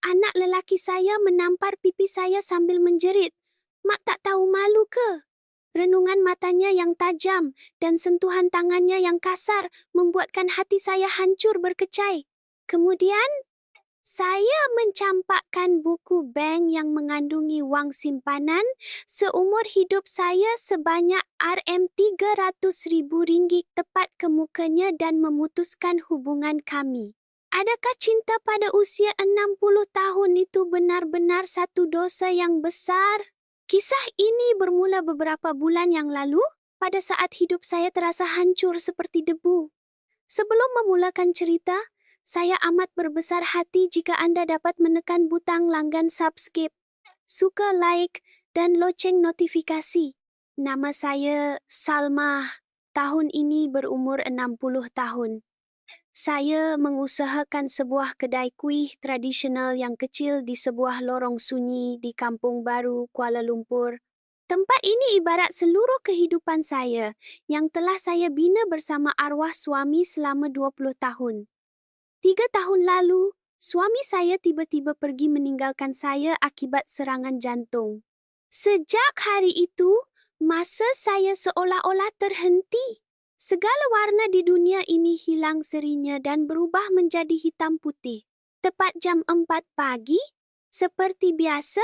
Anak lelaki saya menampar pipi saya sambil menjerit. Mak tak tahu malu ke? Renungan matanya yang tajam dan sentuhan tangannya yang kasar membuatkan hati saya hancur berkecai. Kemudian, saya mencampakkan buku bank yang mengandungi wang simpanan seumur hidup saya sebanyak Rm300.000 tepat ke mukanya dan memutuskan hubungan kami. Adakah cinta pada usia 60 tahun itu benar-benar satu dosa yang besar? Kisah ini bermula beberapa bulan yang lalu, pada saat hidup saya terasa hancur seperti debu. Sebelum memulakan cerita, saya amat berbesar hati jika Anda dapat menekan butang langgan subscribe, suka, like, dan loceng notifikasi. Nama saya Salma, tahun ini berumur 60 tahun. Saya mengusahakan sebuah kedai kuih tradisional yang kecil di sebuah lorong sunyi di Kampung Baru, Kuala Lumpur. Tempat ini ibarat seluruh kehidupan saya yang telah saya bina bersama arwah suami selama 20 tahun. 3 tahun lalu, suami saya tiba-tiba pergi meninggalkan saya akibat serangan jantung. Sejak hari itu, masa saya seolah-olah terhenti. Segala warna di dunia ini hilang serinya dan berubah menjadi hitam putih. Tepat jam 4 pagi, seperti biasa,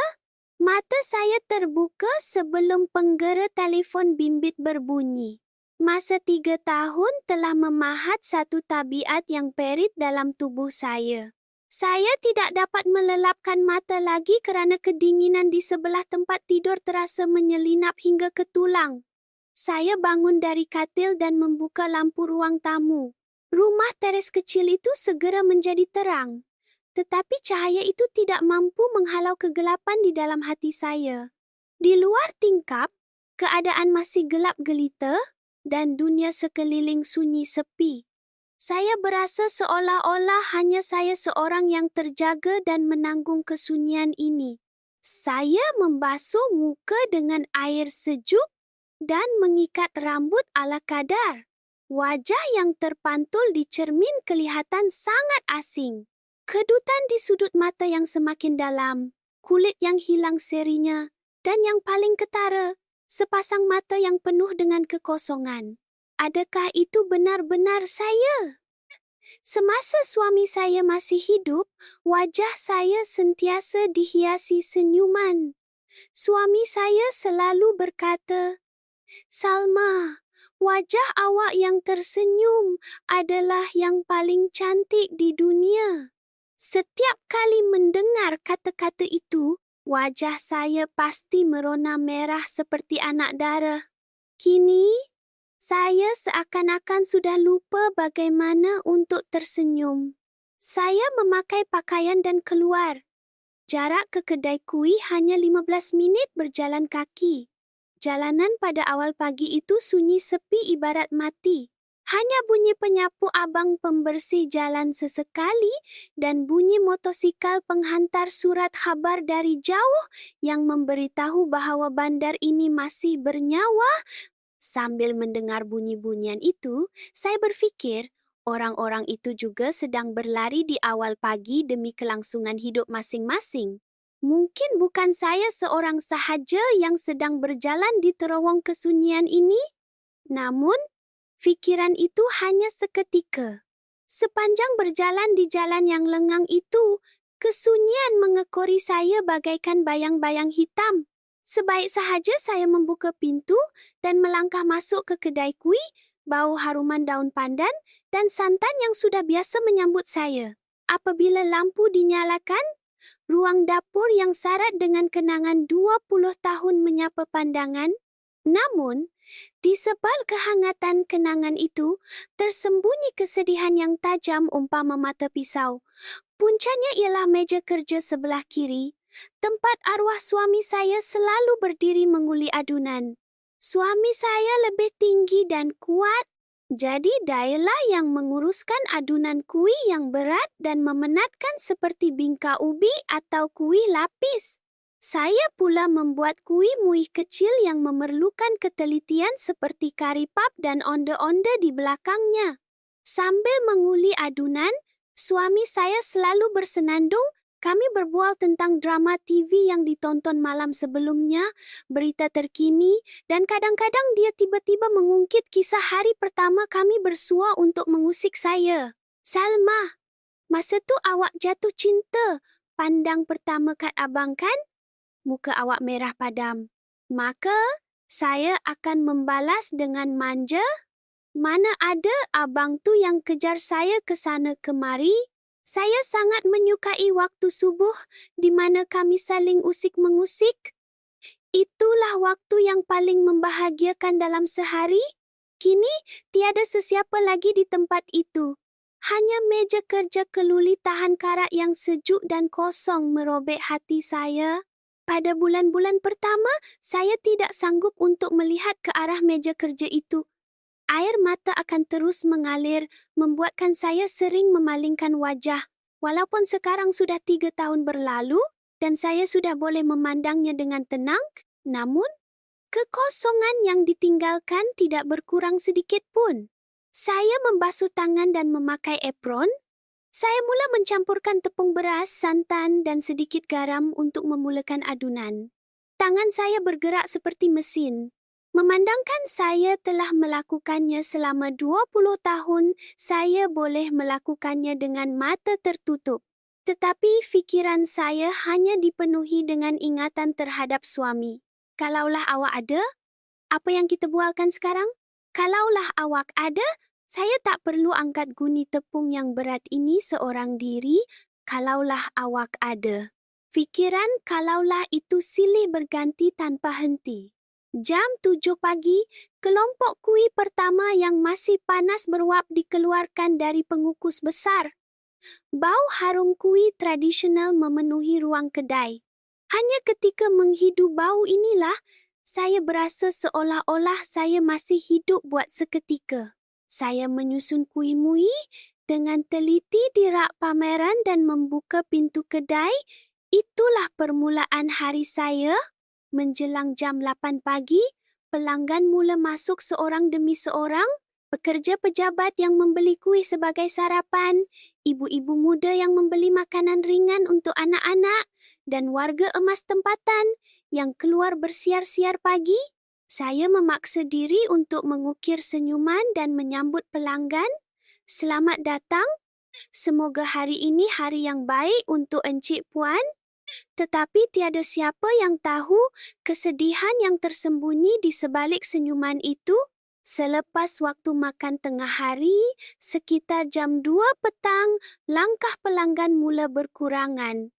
mata saya terbuka sebelum penggera telefon bimbit berbunyi. Masa 3 tahun telah memahat satu tabiat yang perit dalam tubuh saya. Saya tidak dapat melelapkan mata lagi kerana kedinginan di sebelah tempat tidur terasa menyelinap hingga ke tulang. Saya bangun dari katil dan membuka lampu ruang tamu. Rumah teres kecil itu segera menjadi terang. Tetapi cahaya itu tidak mampu menghalau kegelapan di dalam hati saya. Di luar tingkap, keadaan masih gelap gelita dan dunia sekeliling sunyi sepi. Saya berasa seolah-olah hanya saya seorang yang terjaga dan menanggung kesunyian ini. Saya membasuh muka dengan air sejuk dan mengikat rambut ala kadar. Wajah yang terpantul di cermin kelihatan sangat asing. Kedutan di sudut mata yang semakin dalam, kulit yang hilang serinya, dan yang paling ketara, sepasang mata yang penuh dengan kekosongan. Adakah itu benar-benar saya? Semasa suami saya masih hidup, wajah saya sentiasa dihiasi senyuman. Suami saya selalu berkata, Salma, wajah awak yang tersenyum adalah yang paling cantik di dunia. Setiap kali mendengar kata-kata itu, wajah saya pasti merona merah seperti anak dara. Kini, saya seakan-akan sudah lupa bagaimana untuk tersenyum. Saya memakai pakaian dan keluar. Jarak ke kedai kuih hanya 15 minit berjalan kaki. Jalanan pada awal pagi itu sunyi sepi ibarat mati. Hanya bunyi penyapu abang pembersih jalan sesekali dan bunyi motosikal penghantar surat khabar dari jauh yang memberitahu bahawa bandar ini masih bernyawa. Sambil mendengar bunyi-bunyian itu, saya berfikir orang-orang itu juga sedang berlari di awal pagi demi kelangsungan hidup masing-masing. Mungkin bukan saya seorang sahaja yang sedang berjalan di terowong kesunyian ini. Namun, fikiran itu hanya seketika. Sepanjang berjalan di jalan yang lengang itu, kesunyian mengekori saya bagaikan bayang-bayang hitam. Sebaik sahaja saya membuka pintu dan melangkah masuk ke kedai kuih, bau haruman daun pandan dan santan yang sudah biasa menyambut saya. Apabila lampu dinyalakan, ruang dapur yang syarat dengan kenangan 20 tahun menyapa pandangan. Namun, di sebal kehangatan kenangan itu, tersembunyi kesedihan yang tajam umpama mata pisau. Puncanya ialah meja kerja sebelah kiri, tempat arwah suami saya selalu berdiri menguli adunan. Suami saya lebih tinggi dan kuat, jadi dialah yang menguruskan adunan kuih yang berat dan memenatkan seperti bingka ubi atau kuih lapis. Saya pula membuat kuih muih kecil yang memerlukan ketelitian seperti kari pap dan onde-onde di belakangnya. Sambil menguli adunan, suami saya selalu bersenandung Kami berbual tentang drama TV yang ditonton malam sebelumnya, berita terkini, dan kadang-kadang dia tiba-tiba mengungkit kisah hari pertama kami bersua untuk mengusik saya. Salma, masa tu awak jatuh cinta. Pandang pertama kat abang kan? Muka awak merah padam. Maka, saya akan membalas dengan manja. Mana ada abang tu yang kejar saya ke sana kemari? Saya sangat menyukai waktu subuh di mana kami saling usik-mengusik. Itulah waktu yang paling membahagiakan dalam sehari. Kini, tiada sesiapa lagi di tempat itu. Hanya meja kerja keluli tahan karat yang sejuk dan kosong merobek hati saya. Pada bulan-bulan pertama, saya tidak sanggup untuk melihat ke arah meja kerja itu. Air mata akan terus mengalir, membuatkan saya sering memalingkan wajah. Walaupun sekarang sudah 3 tahun berlalu dan saya sudah boleh memandangnya dengan tenang, namun kekosongan yang ditinggalkan tidak berkurang sedikit pun. Saya membasuh tangan dan memakai apron. Saya mula mencampurkan tepung beras, santan dan sedikit garam untuk memulakan adunan. Tangan saya bergerak seperti mesin. Memandangkan saya telah melakukannya selama 20 tahun, saya boleh melakukannya dengan mata tertutup. Tetapi fikiran saya hanya dipenuhi dengan ingatan terhadap suami. Kalaulah awak ada, apa yang kita bualkan sekarang? Kalaulah awak ada, saya tak perlu angkat guni tepung yang berat ini seorang diri. Kalaulah awak ada. Fikiran kalaulah itu silih berganti tanpa henti. Jam 7 pagi, kelompok kuih pertama yang masih panas beruap dikeluarkan dari pengukus besar. Bau harum kuih tradisional memenuhi ruang kedai. Hanya ketika menghidu bau inilah, saya berasa seolah-olah saya masih hidup buat seketika. Saya menyusun kuih muih dengan teliti di rak pameran dan membuka pintu kedai. Itulah permulaan hari saya. Menjelang jam 8 pagi, pelanggan mula masuk seorang demi seorang. Pekerja pejabat yang membeli kuih sebagai sarapan, ibu-ibu muda yang membeli makanan ringan untuk anak-anak, dan warga emas tempatan yang keluar bersiar-siar pagi. Saya memaksa diri untuk mengukir senyuman dan menyambut pelanggan. Selamat datang. Semoga hari ini hari yang baik untuk Encik Puan. Tetapi tiada siapa yang tahu kesedihan yang tersembunyi di sebalik senyuman itu. Selepas waktu makan tengah hari, sekitar jam 2 petang, langkah pelanggan mula berkurangan.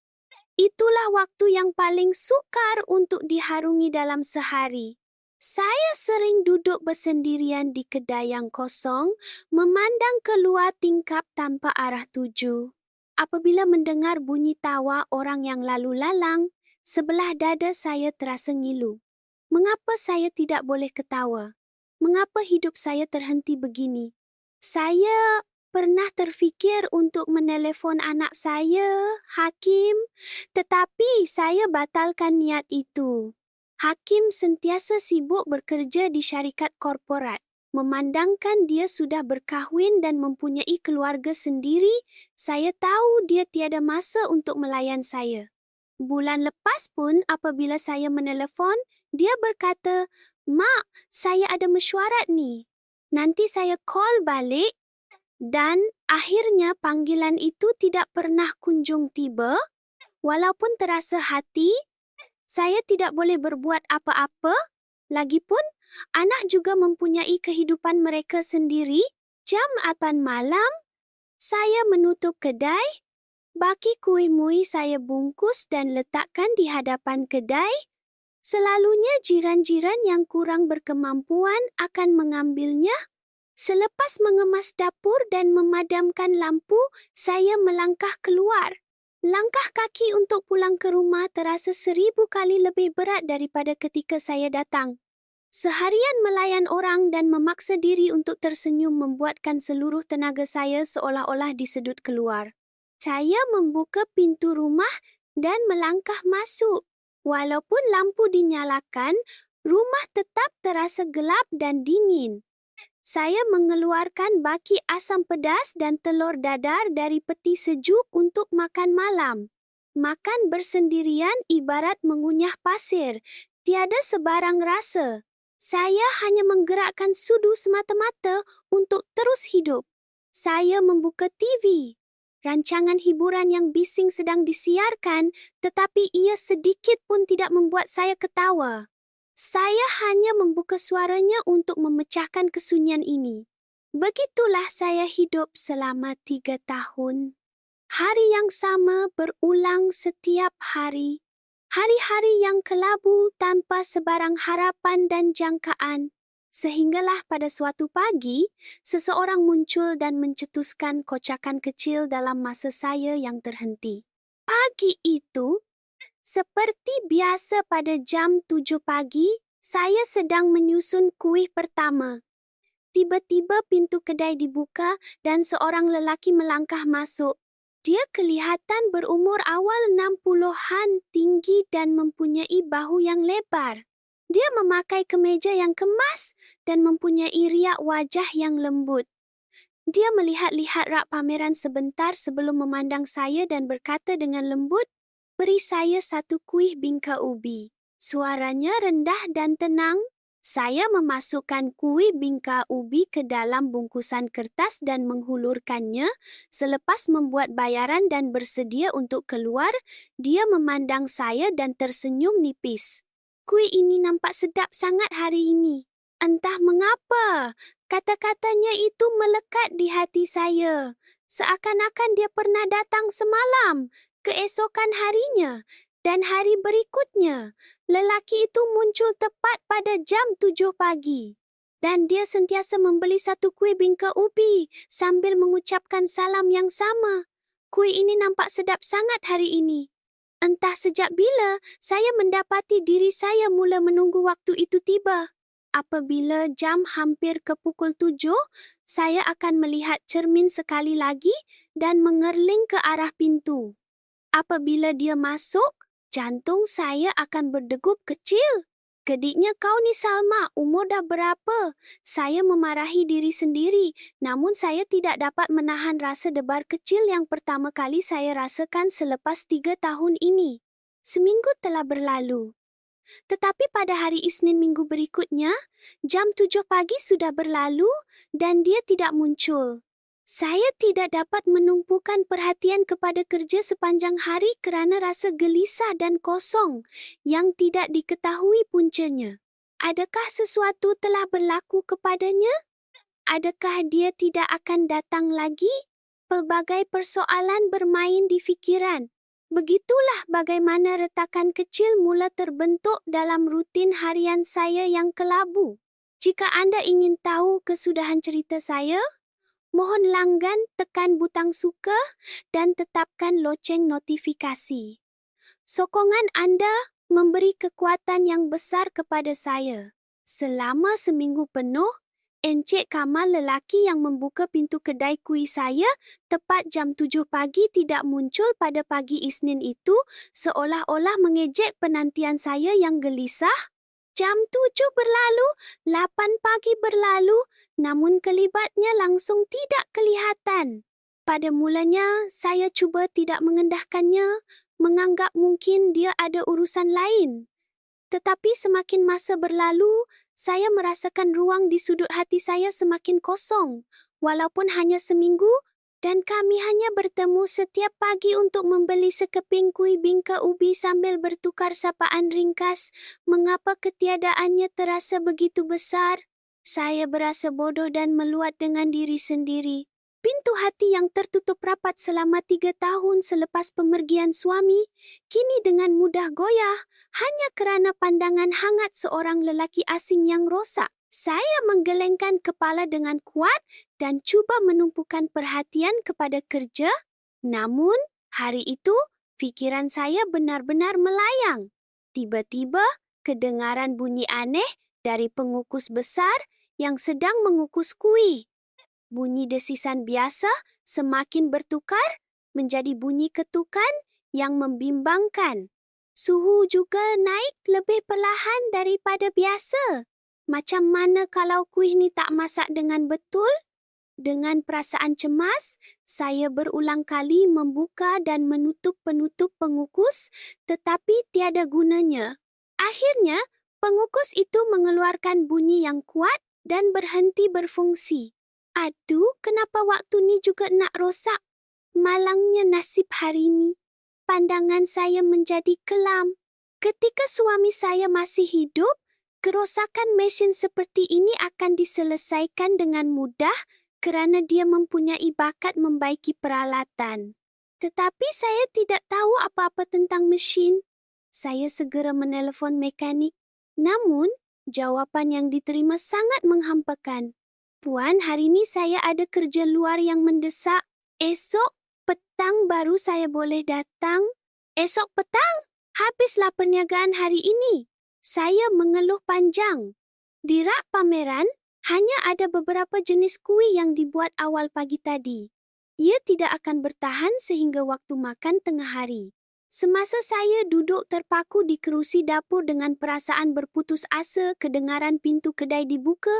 Itulah waktu yang paling sukar untuk diharungi dalam sehari. Saya sering duduk bersendirian di kedai yang kosong, memandang keluar tingkap tanpa arah tuju. Apabila mendengar bunyi tawa orang yang lalu lalang, sebelah dada saya terasa ngilu. Mengapa saya tidak boleh ketawa? Mengapa hidup saya terhenti begini? Saya pernah terfikir untuk menelefon anak saya, Hakim, tetapi saya batalkan niat itu. Hakim sentiasa sibuk bekerja di syarikat korporat. Memandangkan dia sudah berkahwin dan mempunyai keluarga sendiri, saya tahu dia tiada masa untuk melayan saya. Bulan lepas pun apabila saya menelefon, dia berkata, "Mak, saya ada mesyuarat ni. Nanti saya call balik." Dan akhirnya panggilan itu tidak pernah kunjung tiba. Walaupun terasa hati, saya tidak boleh berbuat apa-apa. Lagipun, anak juga mempunyai kehidupan mereka sendiri. Jam 8 malam, saya menutup kedai. Baki kuih muih saya bungkus dan letakkan di hadapan kedai. Selalunya jiran-jiran yang kurang berkemampuan akan mengambilnya. Selepas mengemas dapur dan memadamkan lampu, saya melangkah keluar. Langkah kaki untuk pulang ke rumah terasa 1000 kali lebih berat daripada ketika saya datang. Seharian melayan orang dan memaksa diri untuk tersenyum membuatkan seluruh tenaga saya seolah-olah disedut keluar. Saya membuka pintu rumah dan melangkah masuk. Walaupun lampu dinyalakan, rumah tetap terasa gelap dan dingin. Saya mengeluarkan baki asam pedas dan telur dadar dari peti sejuk untuk makan malam. Makan bersendirian ibarat mengunyah pasir, tiada sebarang rasa. Saya hanya menggerakkan sudu semata-mata untuk terus hidup. Saya membuka TV. Rancangan hiburan yang bising sedang disiarkan, tetapi ia sedikit pun tidak membuat saya ketawa. Saya hanya membuka suaranya untuk memecahkan kesunyian ini. Begitulah saya hidup selama 3 tahun. Hari yang sama berulang setiap hari. Hari-hari yang kelabu tanpa sebarang harapan dan jangkaan. Sehinggalah pada suatu pagi, seseorang muncul dan mencetuskan kocakan kecil dalam masa saya yang terhenti. Pagi itu, seperti biasa pada jam 7 pagi, saya sedang menyusun kuih pertama. Tiba-tiba pintu kedai dibuka dan seorang lelaki melangkah masuk. Dia kelihatan berumur awal 60-an, tinggi dan mempunyai bahu yang lebar. Dia memakai kemeja yang kemas dan mempunyai riak wajah yang lembut. Dia melihat-lihat rak pameran sebentar sebelum memandang saya dan berkata dengan lembut, "Beri saya satu kuih bingka ubi." Suaranya rendah dan tenang. Saya memasukkan kuih bingka ubi ke dalam bungkusan kertas dan menghulurkannya. Selepas membuat bayaran dan bersedia untuk keluar, dia memandang saya dan tersenyum nipis. "Kuih ini nampak sedap sangat hari ini." Entah mengapa, kata-katanya itu melekat di hati saya. Seakan-akan dia pernah datang semalam, keesokan harinya, dan hari berikutnya. Lelaki itu muncul tepat pada jam 7 pagi. Dan dia sentiasa membeli satu kuih bingka ubi sambil mengucapkan salam yang sama. Kuih ini nampak sedap sangat hari ini. Entah sejak bila saya mendapati diri saya mula menunggu waktu itu tiba. Apabila jam hampir ke pukul 7, saya akan melihat cermin sekali lagi dan mengerling ke arah pintu. Apabila dia masuk, jantung saya akan berdegup kecil. "Gediknya kau ni Salma, umur dah berapa?" Saya memarahi diri sendiri, namun saya tidak dapat menahan rasa debar kecil yang pertama kali saya rasakan selepas 3 tahun ini. Seminggu telah berlalu. Tetapi pada hari Isnin minggu berikutnya, jam 7 pagi sudah berlalu dan dia tidak muncul. Saya tidak dapat menumpukan perhatian kepada kerja sepanjang hari kerana rasa gelisah dan kosong yang tidak diketahui puncanya. Adakah sesuatu telah berlaku kepadanya? Adakah dia tidak akan datang lagi? Pelbagai persoalan bermain di fikiran. Begitulah bagaimana retakan kecil mula terbentuk dalam rutin harian saya yang kelabu. Jika anda ingin tahu kesudahan cerita saya, mohon langgan tekan butang suka dan tetapkan loceng notifikasi. Sokongan anda memberi kekuatan yang besar kepada saya. Selama seminggu penuh, Encik Kamal lelaki yang membuka pintu kedai kuih saya tepat jam 7 pagi tidak muncul pada pagi Isnin itu, seolah-olah mengejek penantian saya yang gelisah. Jam 7 berlalu, 8 pagi berlalu, namun kelibatnya langsung tidak kelihatan. Pada mulanya, saya cuba tidak mengendahkannya, menganggap mungkin dia ada urusan lain. Tetapi semakin masa berlalu, saya merasakan ruang di sudut hati saya semakin kosong, walaupun hanya seminggu, dan kami hanya bertemu setiap pagi untuk membeli sekeping kuih bingka ubi sambil bertukar sapaan ringkas. Mengapa ketiadaannya terasa begitu besar? Saya berasa bodoh dan meluat dengan diri sendiri. Pintu hati yang tertutup rapat selama 3 tahun selepas pemergian suami, kini dengan mudah goyah, hanya kerana pandangan hangat seorang lelaki asing yang rosak. Saya menggelengkan kepala dengan kuat dan cuba menumpukan perhatian kepada kerja. Namun, hari itu, fikiran saya benar-benar melayang. Tiba-tiba, kedengaran bunyi aneh dari pengukus besar yang sedang mengukus kuih. Bunyi desisan biasa semakin bertukar menjadi bunyi ketukan yang membimbangkan. Suhu juga naik lebih perlahan daripada biasa. Macam mana kalau kuih ni tak masak dengan betul? Dengan perasaan cemas, saya berulang kali membuka dan menutup penutup pengukus, tetapi tiada gunanya. Akhirnya, pengukus itu mengeluarkan bunyi yang kuat dan berhenti berfungsi. Aduh, kenapa waktu ni juga nak rosak? Malangnya nasib hari ini. Pandangan saya menjadi kelam. Ketika suami saya masih hidup, kerosakan mesin seperti ini akan diselesaikan dengan mudah kerana dia mempunyai bakat membaiki peralatan. Tetapi saya tidak tahu apa-apa tentang mesin. Saya segera menelefon mekanik. Namun, jawapan yang diterima sangat menghampakan. Puan, hari ini saya ada kerja luar yang mendesak. Esok petang baru saya boleh datang. Esok petang? Habislah perniagaan hari ini. Saya mengeluh panjang. Di rak pameran, hanya ada beberapa jenis kuih yang dibuat awal pagi tadi. Ia tidak akan bertahan sehingga waktu makan tengah hari. Semasa saya duduk terpaku di kerusi dapur dengan perasaan berputus asa, kedengaran pintu kedai dibuka.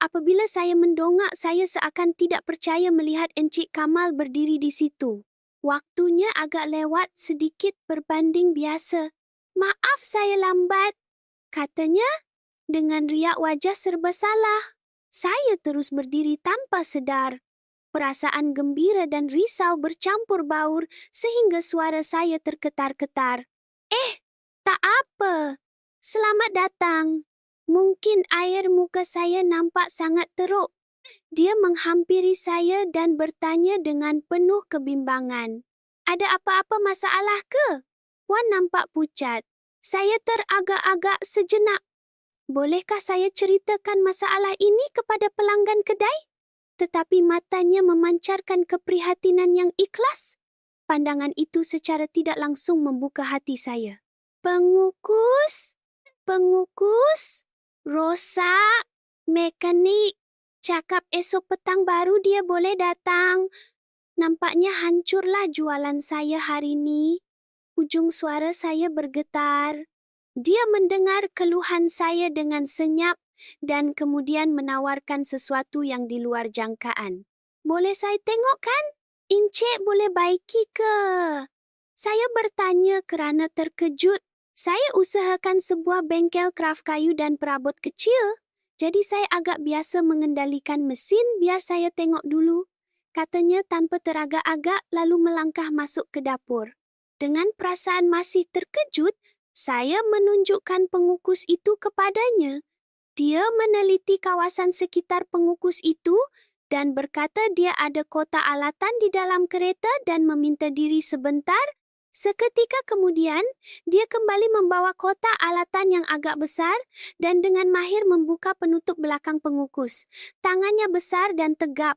Apabila saya mendongak, saya seakan tidak percaya melihat Encik Kamal berdiri di situ. Waktunya agak lewat sedikit berbanding biasa. Maaf saya lambat, katanya dengan riak wajah serba salah. Saya terus berdiri tanpa sedar. Perasaan gembira dan risau bercampur baur sehingga suara saya terketar-ketar. Tak apa. Selamat datang. Mungkin air muka saya nampak sangat teruk. Dia menghampiri saya dan bertanya dengan penuh kebimbangan. Ada apa-apa masalah ke? Wan nampak pucat. Saya teragak-agak sejenak. Bolehkah saya ceritakan masalah ini kepada pelanggan kedai? Tetapi matanya memancarkan keprihatinan yang ikhlas. Pandangan itu secara tidak langsung membuka hati saya. Pengukus, rosak, mekanik, cakap esok petang baru dia boleh datang. Nampaknya hancurlah jualan saya hari ini. Ujung suara saya bergetar. Dia mendengar keluhan saya dengan senyap dan kemudian menawarkan sesuatu yang di luar jangkaan. Boleh saya tengok kan? Encik boleh baiki ke? Saya bertanya kerana terkejut. Saya usahakan sebuah bengkel kraf kayu dan perabot kecil. Jadi saya agak biasa mengendalikan mesin, biar saya tengok dulu. Katanya tanpa teragak-agak lalu melangkah masuk ke dapur. Dengan perasaan masih terkejut, saya menunjukkan pengukus itu kepadanya. Dia meneliti kawasan sekitar pengukus itu dan berkata dia ada kotak alatan di dalam kereta dan meminta diri sebentar. Seketika kemudian, dia kembali membawa kotak alatan yang agak besar dan dengan mahir membuka penutup belakang pengukus. Tangannya besar dan tegap.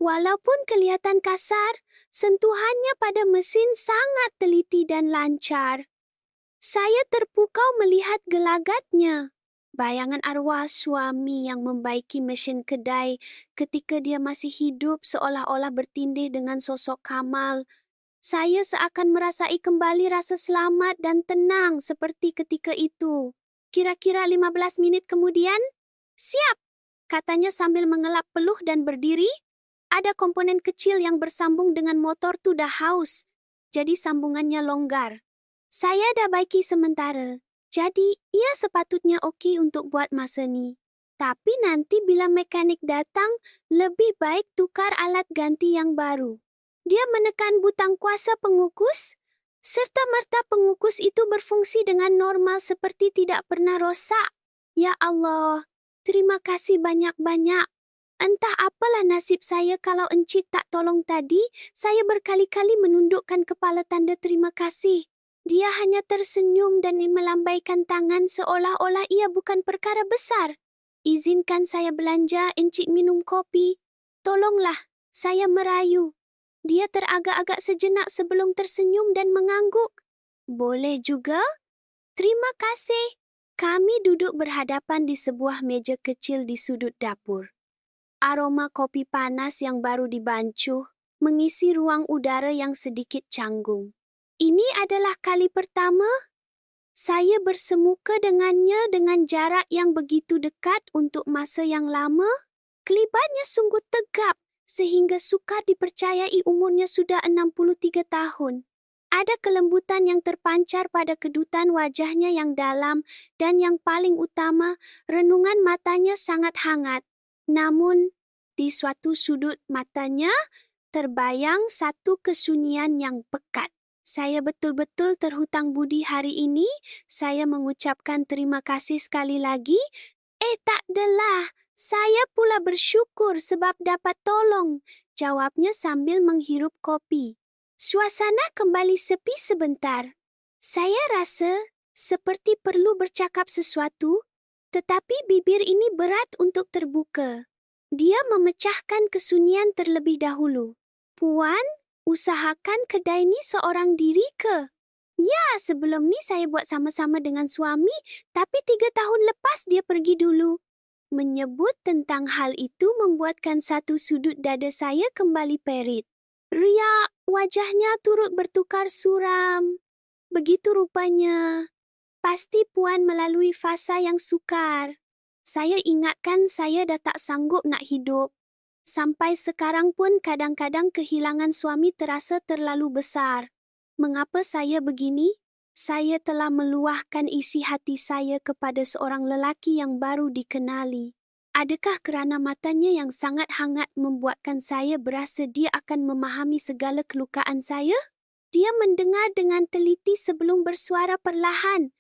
Walaupun kelihatan kasar, sentuhannya pada mesin sangat teliti dan lancar. Saya terpukau melihat gelagatnya. Bayangan arwah suami yang membaiki mesin kedai ketika dia masih hidup seolah-olah bertindih dengan sosok Kamal. Saya seakan merasai kembali rasa selamat dan tenang seperti ketika itu. Kira-kira 15 menit kemudian, siap, katanya sambil mengelap peluh dan berdiri. Ada komponen kecil yang bersambung dengan motor tu dah haus, jadi sambungannya longgar. Saya dah baiki sementara, jadi ia sepatutnya okey untuk buat masa ni. Tapi nanti bila mekanik datang, lebih baik tukar alat ganti yang baru. Dia menekan butang kuasa pengukus, serta-merta pengukus itu berfungsi dengan normal seperti tidak pernah rosak. Ya Allah, terima kasih banyak-banyak. Entah apalah nasib saya kalau encik tak tolong tadi, saya berkali-kali menundukkan kepala tanda terima kasih. Dia hanya tersenyum dan melambaikan tangan seolah-olah ia bukan perkara besar. Izinkan saya belanja, encik minum kopi. Tolonglah, saya merayu. Dia teragak-agak sejenak sebelum tersenyum dan mengangguk. Boleh juga? Terima kasih. Kami duduk berhadapan di sebuah meja kecil di sudut dapur. Aroma kopi panas yang baru dibancuh mengisi ruang udara yang sedikit canggung. Ini adalah kali pertama saya bersemuka dengannya dengan jarak yang begitu dekat untuk masa yang lama. Kelibatnya sungguh tegap sehingga sukar dipercayai umurnya sudah 63 tahun. Ada kelembutan yang terpancar pada kedutan wajahnya yang dalam, dan yang paling utama, renungan matanya sangat hangat. Namun, di suatu sudut matanya, terbayang satu kesunyian yang pekat. Saya betul-betul terhutang budi hari ini. Saya mengucapkan terima kasih sekali lagi. Tak adalah. Saya pula bersyukur sebab dapat tolong, jawabnya sambil menghirup kopi. Suasana kembali sepi sebentar. Saya rasa seperti perlu bercakap sesuatu, tetapi bibir ini berat untuk terbuka. Dia memecahkan kesunyian terlebih dahulu. Puan, usahakan kedai ni seorang diri ke? Ya, sebelum ni saya buat sama-sama dengan suami, tapi 3 tahun lepas dia pergi dulu. Menyebut tentang hal itu membuatkan satu sudut dada saya kembali perit. Ria, wajahnya turut bertukar suram. Begitu rupanya. Pasti Puan melalui fasa yang sukar. Saya ingatkan saya dah tak sanggup nak hidup. Sampai sekarang pun kadang-kadang kehilangan suami terasa terlalu besar. Mengapa saya begini? Saya telah meluahkan isi hati saya kepada seorang lelaki yang baru dikenali. Adakah kerana matanya yang sangat hangat membuatkan saya berasa dia akan memahami segala kelukaan saya? Dia mendengar dengan teliti sebelum bersuara perlahan.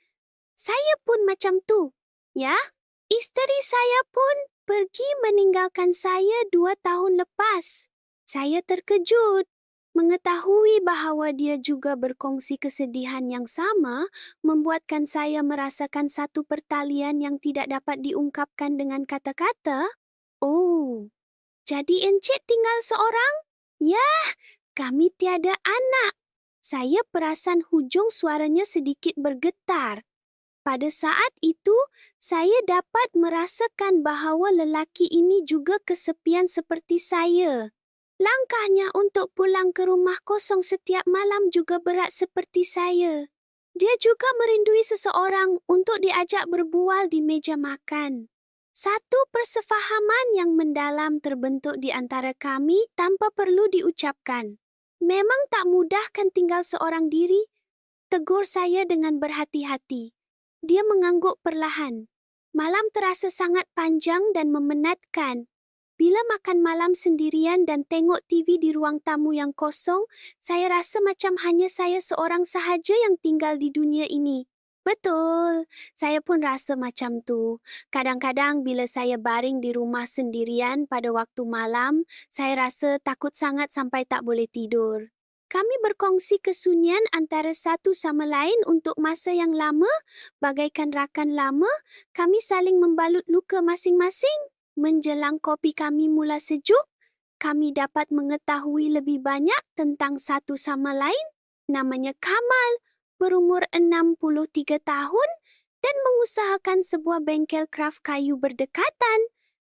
Saya pun macam tu. Ya, isteri saya pun pergi meninggalkan saya 2 tahun lepas. Saya terkejut. Mengetahui bahawa dia juga berkongsi kesedihan yang sama membuatkan saya merasakan satu pertalian yang tidak dapat diungkapkan dengan kata-kata. Oh, jadi encik tinggal seorang? Yah, kami tiada anak. Saya perasan hujung suaranya sedikit bergetar. Pada saat itu, saya dapat merasakan bahawa lelaki ini juga kesepian seperti saya. Langkahnya untuk pulang ke rumah kosong setiap malam juga berat seperti saya. Dia juga merindui seseorang untuk diajak berbual di meja makan. Satu persefahaman yang mendalam terbentuk di antara kami tanpa perlu diucapkan. Memang tak mudah kan tinggal seorang diri? Tegur saya dengan berhati-hati. Dia mengangguk perlahan. Malam terasa sangat panjang dan memenatkan. Bila makan malam sendirian dan tengok TV di ruang tamu yang kosong, saya rasa macam hanya saya seorang sahaja yang tinggal di dunia ini. Betul, saya pun rasa macam tu. Kadang-kadang bila saya baring di rumah sendirian pada waktu malam, saya rasa takut sangat sampai tak boleh tidur. Kami berkongsi kesunyian antara satu sama lain untuk masa yang lama, bagaikan rakan lama, kami saling membalut luka masing-masing. Menjelang kopi kami mula sejuk, kami dapat mengetahui lebih banyak tentang satu sama lain. Namanya Kamal, berumur 63 tahun dan mengusahakan sebuah bengkel kraft kayu berdekatan.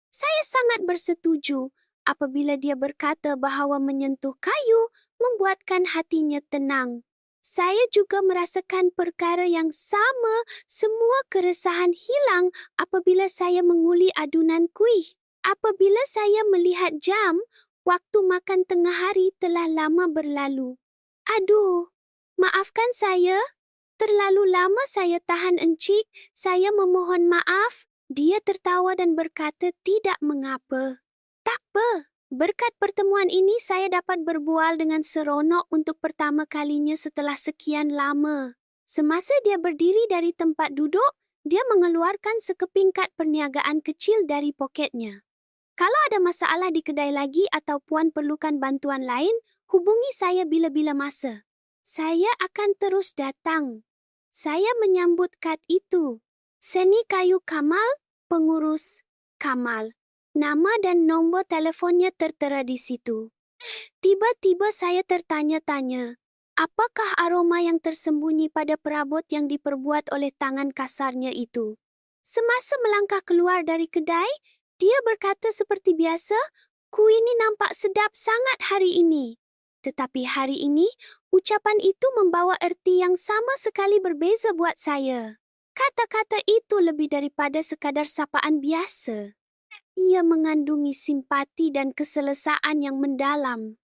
Saya sangat bersetuju apabila dia berkata bahawa menyentuh kayu membuatkan hatinya tenang. Saya juga merasakan perkara yang sama, semua keresahan hilang apabila saya menguli adunan kuih. Apabila saya melihat jam, waktu makan tengah hari telah lama berlalu. Aduh, maafkan saya. Terlalu lama saya tahan encik, saya memohon maaf. Dia tertawa dan berkata tidak mengapa. Tak apa. Berkat pertemuan ini saya dapat berbual dengan seronok untuk pertama kalinya setelah sekian lama. Semasa dia berdiri dari tempat duduk, dia mengeluarkan sekeping kad perniagaan kecil dari poketnya. Kalau ada masalah di kedai lagi atau puan perlukan bantuan lain, hubungi saya bila-bila masa. Saya akan terus datang. Saya menyambut kad itu. Seni Kayu Kamal, pengurus Kamal. Nama dan nombor telefonnya tertera di situ. Tiba-tiba saya tertanya-tanya, apakah aroma yang tersembunyi pada perabot yang diperbuat oleh tangan kasarnya itu? Semasa melangkah keluar dari kedai, dia berkata seperti biasa, kuih ini nampak sedap sangat hari ini. Tetapi hari ini, ucapan itu membawa erti yang sama sekali berbeza buat saya. Kata-kata itu lebih daripada sekadar sapaan biasa. Ia mengandungi simpati dan keselesaan yang mendalam.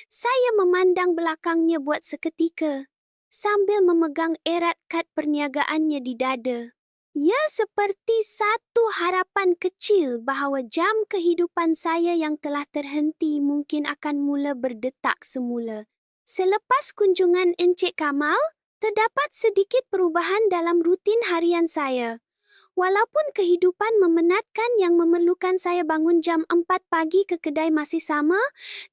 Saya memandang belakangnya buat seketika, sambil memegang erat kad perniagaannya di dada. Ia seperti satu harapan kecil bahawa jam kehidupan saya yang telah terhenti mungkin akan mula berdetak semula. Selepas kunjungan Encik Kamal, terdapat sedikit perubahan dalam rutin harian saya. Walaupun kehidupan memenatkan yang memerlukan saya bangun jam 4 pagi ke kedai masih sama,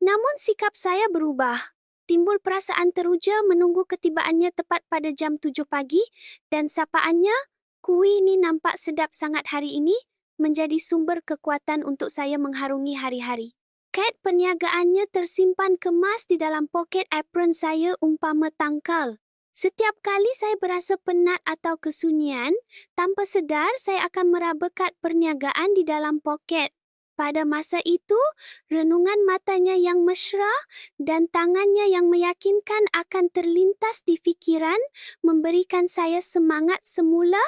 namun sikap saya berubah. Timbul perasaan teruja menunggu ketibaannya tepat pada jam 7 pagi dan sapaannya, "Kuih ni nampak sedap sangat hari ini," menjadi sumber kekuatan untuk saya mengharungi hari-hari. Kad perniagaannya tersimpan kemas di dalam poket apron saya umpama tangkal. Setiap kali saya berasa penat atau kesunyian, tanpa sedar saya akan meraba kad perniagaan di dalam poket. Pada masa itu, renungan matanya yang mesra dan tangannya yang meyakinkan akan terlintas di fikiran, memberikan saya semangat semula.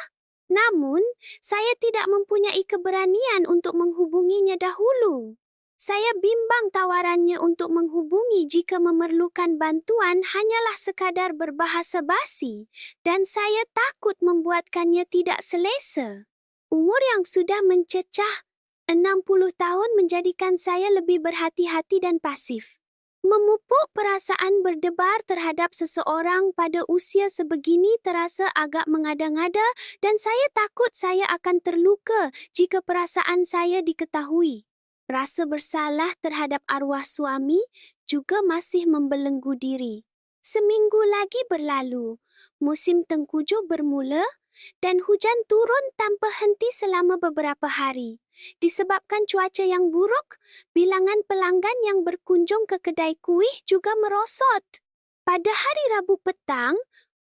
Namun, saya tidak mempunyai keberanian untuk menghubunginya dahulu. Saya bimbang tawarannya untuk menghubungi jika memerlukan bantuan hanyalah sekadar berbahasa basi dan saya takut membuatkannya tidak selesa. Umur yang sudah mencecah 60 tahun menjadikan saya lebih berhati-hati dan pasif. Memupuk perasaan berdebar terhadap seseorang pada usia sebegini terasa agak mengada-ngada dan saya takut saya akan terluka jika perasaan saya diketahui. Rasa bersalah terhadap arwah suami juga masih membelenggu diri. Seminggu lagi berlalu, musim tengkujuh bermula dan hujan turun tanpa henti selama beberapa hari. Disebabkan cuaca yang buruk, bilangan pelanggan yang berkunjung ke kedai kuih juga merosot. Pada hari Rabu petang,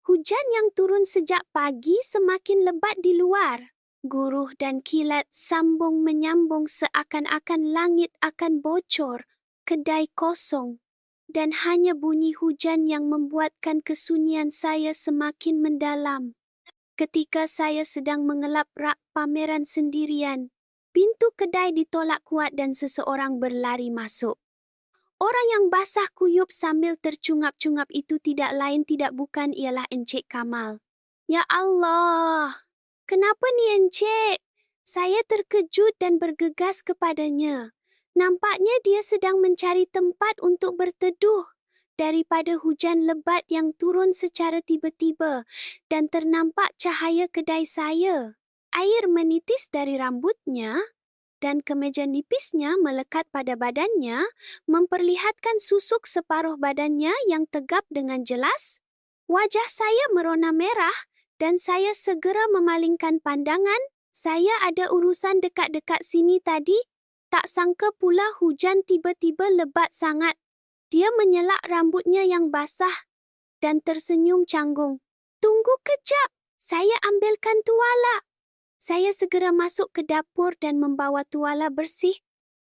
hujan yang turun sejak pagi semakin lebat di luar. Guruh dan kilat sambung menyambung seakan-akan langit akan bocor, kedai kosong, dan hanya bunyi hujan yang membuatkan kesunyian saya semakin mendalam. Ketika saya sedang mengelap rak pameran sendirian, pintu kedai ditolak kuat dan seseorang berlari masuk. Orang yang basah kuyup sambil tercungap-cungap itu tidak lain tidak bukan ialah Encik Kamal. Ya Allah! "Kenapa ni Encik?" Saya terkejut dan bergegas kepadanya. Nampaknya dia sedang mencari tempat untuk berteduh daripada hujan lebat yang turun secara tiba-tiba dan ternampak cahaya kedai saya. Air menitis dari rambutnya dan kemeja nipisnya melekat pada badannya memperlihatkan susuk separuh badannya yang tegap dengan jelas. Wajah saya merona merah dan saya segera memalingkan pandangan. Saya ada urusan dekat-dekat sini tadi. Tak sangka pula hujan tiba-tiba lebat sangat. Dia menyelak rambutnya yang basah dan tersenyum canggung. "Tunggu kejap, saya ambilkan tuala." Saya segera masuk ke dapur dan membawa tuala bersih.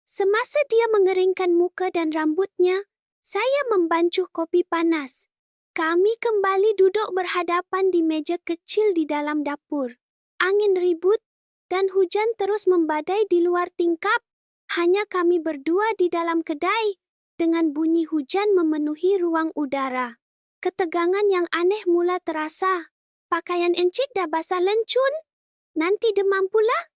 Semasa dia mengeringkan muka dan rambutnya, saya membancuh kopi panas. Kami kembali duduk berhadapan di meja kecil di dalam dapur. Angin ribut dan hujan terus membadai di luar tingkap. Hanya kami berdua di dalam kedai, dengan bunyi hujan memenuhi ruang udara. Ketegangan yang aneh mula terasa. "Pakaian Encik dah basah lencun. Nanti demam pula?"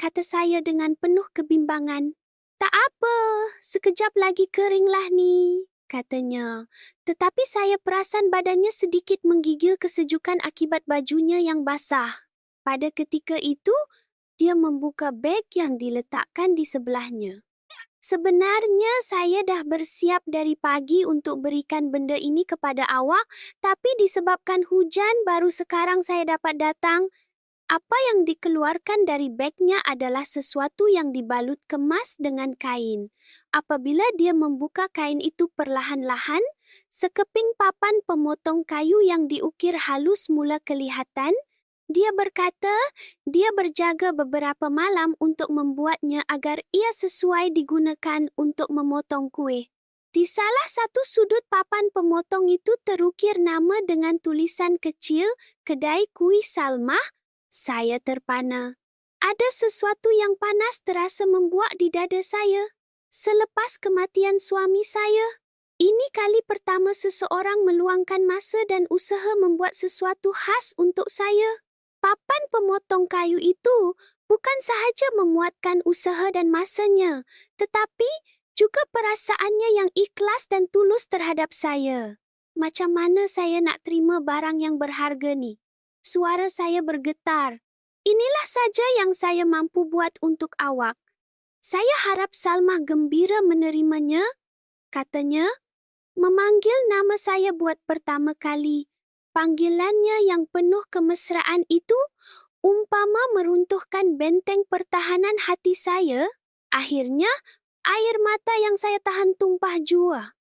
kata saya dengan penuh kebimbangan. "Tak apa, sekejap lagi keringlah ni," katanya. Tetapi saya perasan badannya sedikit menggigil kesejukan akibat bajunya yang basah. Pada ketika itu, dia membuka beg yang diletakkan di sebelahnya. "Sebenarnya saya dah bersiap dari pagi untuk berikan benda ini kepada awak, tapi disebabkan hujan baru sekarang saya dapat datang." Apa yang dikeluarkan dari begnya adalah sesuatu yang dibalut kemas dengan kain. Apabila dia membuka kain itu perlahan-lahan, sekeping papan pemotong kayu yang diukir halus mula kelihatan. Dia berkata, dia berjaga beberapa malam untuk membuatnya agar ia sesuai digunakan untuk memotong kuih. Di salah satu sudut papan pemotong itu terukir nama dengan tulisan kecil, "Kedai Kuih Salmah." Saya terpana. Ada sesuatu yang panas terasa membuak di dada saya. Selepas kematian suami saya, ini kali pertama seseorang meluangkan masa dan usaha membuat sesuatu khas untuk saya. Papan pemotong kayu itu bukan sahaja memuatkan usaha dan masanya, tetapi juga perasaannya yang ikhlas dan tulus terhadap saya. Macam mana saya nak terima barang yang berharga ni? Suara saya bergetar. Inilah saja yang saya mampu buat untuk awak. Saya harap Salmah gembira menerimanya, katanya, memanggil nama saya buat pertama kali. Panggilannya yang penuh kemesraan itu umpama meruntuhkan benteng pertahanan hati saya. Akhirnya, air mata yang saya tahan tumpah jua.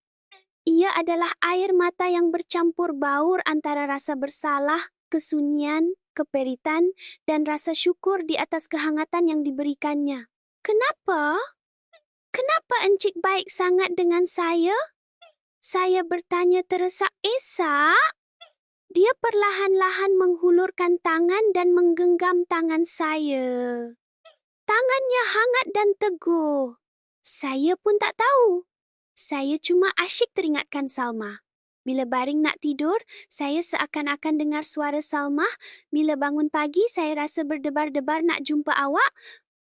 Ia adalah air mata yang bercampur baur antara rasa bersalah, kesunyian, keperitan, dan rasa syukur di atas kehangatan yang diberikannya. Kenapa? Kenapa Encik baik sangat dengan saya? Saya bertanya teresa-esa. Dia perlahan-lahan menghulurkan tangan dan menggenggam tangan saya. Tangannya hangat dan teguh. Saya pun tak tahu. Saya cuma asyik teringatkan Salmah. Bila baring nak tidur, saya seakan-akan dengar suara Salmah. Bila bangun pagi, saya rasa berdebar-debar nak jumpa awak.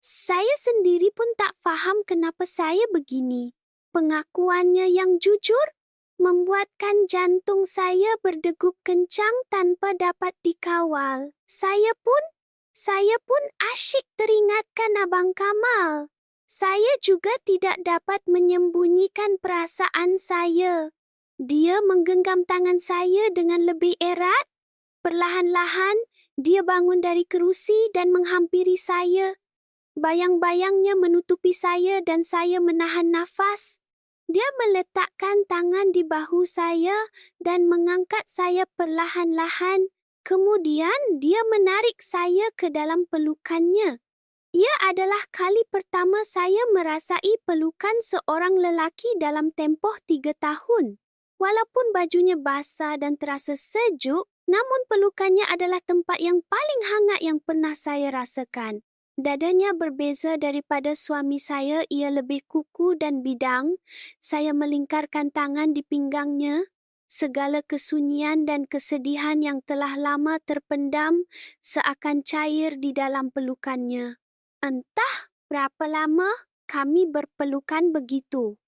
Saya sendiri pun tak faham kenapa saya begini. Pengakuannya yang jujur membuatkan jantung saya berdegup kencang tanpa dapat dikawal. Saya pun asyik teringatkan Abang Kamal. Saya juga tidak dapat menyembunyikan perasaan saya. Dia menggenggam tangan saya dengan lebih erat. Perlahan-lahan, dia bangun dari kerusi dan menghampiri saya. Bayang-bayangnya menutupi saya dan saya menahan nafas. Dia meletakkan tangan di bahu saya dan mengangkat saya perlahan-lahan. Kemudian, dia menarik saya ke dalam pelukannya. Ia adalah kali pertama saya merasai pelukan seorang lelaki dalam tempoh 3 tahun. Walaupun bajunya basah dan terasa sejuk, namun pelukannya adalah tempat yang paling hangat yang pernah saya rasakan. Dadanya berbeza daripada suami saya, ia lebih kuku dan bidang. Saya melingkarkan tangan di pinggangnya. Segala kesunyian dan kesedihan yang telah lama terpendam seakan cair di dalam pelukannya. Entah berapa lama kami berpelukan begitu.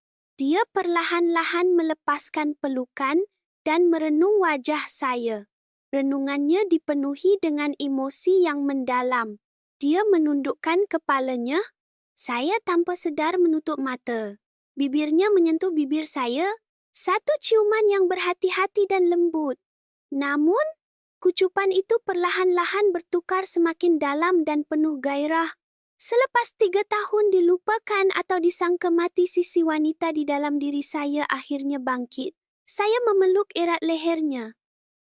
Dia perlahan-lahan melepaskan pelukan dan merenung wajah saya. Renungannya dipenuhi dengan emosi yang mendalam. Dia menundukkan kepalanya. Saya tanpa sedar menutup mata. Bibirnya menyentuh bibir saya. Satu ciuman yang berhati-hati dan lembut. Namun, kucupan itu perlahan-lahan bertukar semakin dalam dan penuh gairah. Selepas 3 tahun dilupakan atau disangka mati, sisi wanita di dalam diri saya akhirnya bangkit. Saya memeluk erat lehernya.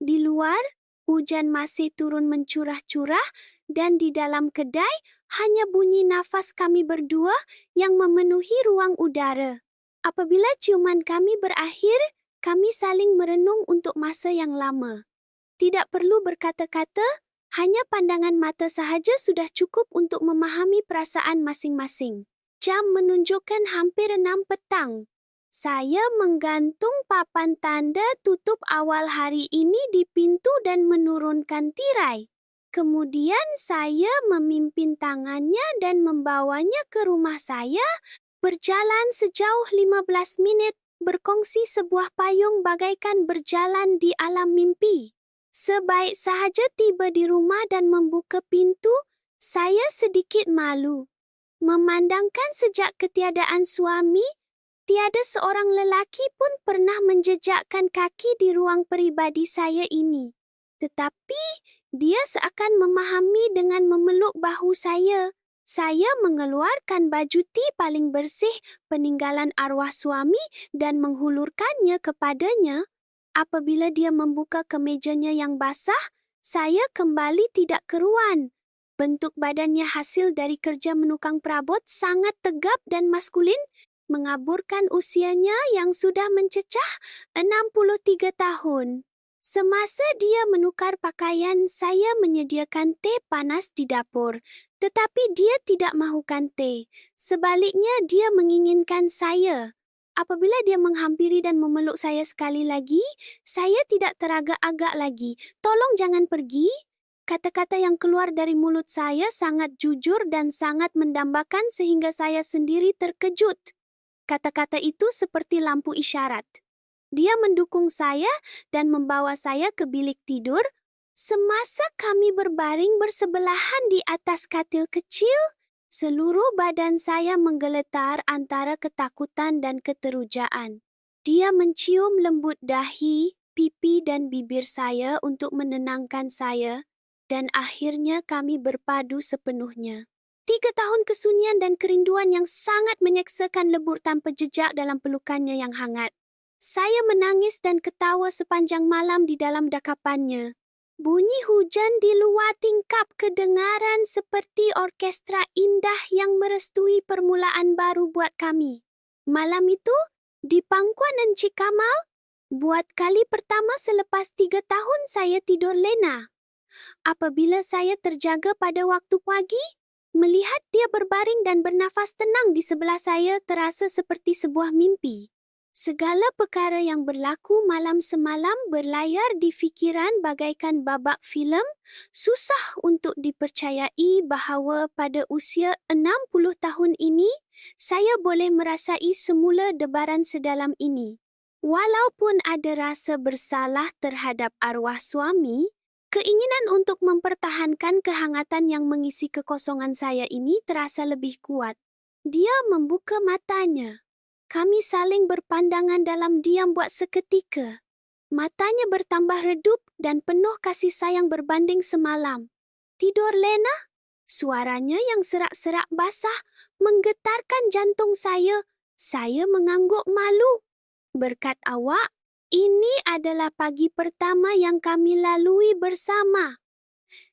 Di luar, hujan masih turun mencurah-curah dan di dalam kedai hanya bunyi nafas kami berdua yang memenuhi ruang udara. Apabila ciuman kami berakhir, kami saling merenung untuk masa yang lama. Tidak perlu berkata-kata, hanya pandangan mata sahaja sudah cukup untuk memahami perasaan masing-masing. Jam menunjukkan hampir 6 petang. Saya menggantung papan tanda tutup awal hari ini di pintu dan menurunkan tirai. Kemudian saya memimpin tangannya dan membawanya ke rumah saya, berjalan sejauh 15 menit, berkongsi sebuah payung bagaikan berjalan di alam mimpi. Sebaik sahaja tiba di rumah dan membuka pintu, saya sedikit malu. Memandangkan sejak ketiadaan suami, tiada seorang lelaki pun pernah menjejakkan kaki di ruang peribadi saya ini. Tetapi, dia seakan memahami dengan memeluk bahu saya. Saya mengeluarkan baju paling bersih peninggalan arwah suami dan menghulurkannya kepadanya. Apabila dia membuka kemejanya yang basah, saya kembali tidak keruan. Bentuk badannya hasil dari kerja menukang perabot sangat tegap dan maskulin, mengaburkan usianya yang sudah mencecah 63 tahun. Semasa dia menukar pakaian, saya menyediakan teh panas di dapur. Tetapi dia tidak mahukan teh. Sebaliknya, dia menginginkan saya. Apabila dia menghampiri dan memeluk saya sekali lagi, saya tidak teragak-agak lagi. "Tolong jangan pergi." Kata-kata yang keluar dari mulut saya sangat jujur dan sangat mendambakan sehingga saya sendiri terkejut. Kata-kata itu seperti lampu isyarat. Dia mendukung saya dan membawa saya ke bilik tidur. Semasa kami berbaring bersebelahan di atas katil kecil, seluruh badan saya menggeletar antara ketakutan dan keterujaan. Dia mencium lembut dahi, pipi dan bibir saya untuk menenangkan saya, dan akhirnya kami berpadu sepenuhnya. 3 tahun kesunyian dan kerinduan yang sangat menyeksakan lebur tanpa jejak dalam pelukannya yang hangat. Saya menangis dan ketawa sepanjang malam di dalam dakapannya. Bunyi hujan di luar tingkap kedengaran seperti orkestra indah yang merestui permulaan baru buat kami. Malam itu, di pangkuan Encik Kamal, buat kali pertama selepas 3 tahun saya tidur lena. Apabila saya terjaga pada waktu pagi, melihat dia berbaring dan bernafas tenang di sebelah saya terasa seperti sebuah mimpi. Segala perkara yang berlaku malam semalam berlayar di fikiran bagaikan babak filem. Susah untuk dipercayai bahawa pada usia 60 tahun ini, saya boleh merasai semula debaran sedalam ini. Walaupun ada rasa bersalah terhadap arwah suami, keinginan untuk mempertahankan kehangatan yang mengisi kekosongan saya ini terasa lebih kuat. Dia membuka matanya. Kami saling berpandangan dalam diam buat seketika. Matanya bertambah redup dan penuh kasih sayang berbanding semalam. "Tidur lena?" Suaranya yang serak-serak basah menggetarkan jantung saya. Saya mengangguk malu. "Berkat awak, ini adalah pagi pertama yang kami lalui bersama."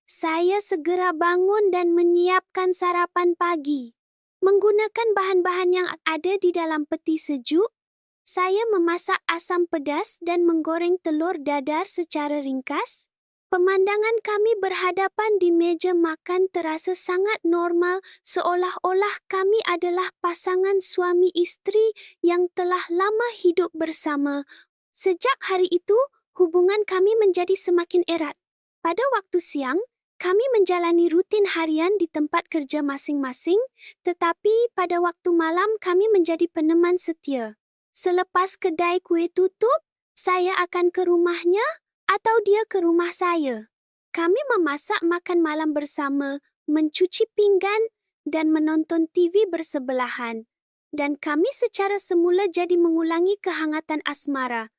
Saya segera bangun dan menyiapkan sarapan pagi. Menggunakan bahan-bahan yang ada di dalam peti sejuk, saya memasak asam pedas dan menggoreng telur dadar secara ringkas. Pemandangan kami berhadapan di meja makan terasa sangat normal, seolah-olah kami adalah pasangan suami isteri yang telah lama hidup bersama. Sejak hari itu, hubungan kami menjadi semakin erat. Pada waktu siang, kami menjalani rutin harian di tempat kerja masing-masing, tetapi pada waktu malam kami menjadi peneman setia. Selepas kedai kue tutup, saya akan ke rumahnya atau dia ke rumah saya. Kami memasak makan malam bersama, mencuci pinggan dan menonton TV bersebelahan. Dan kami secara semula jadi mengulangi kehangatan asmara.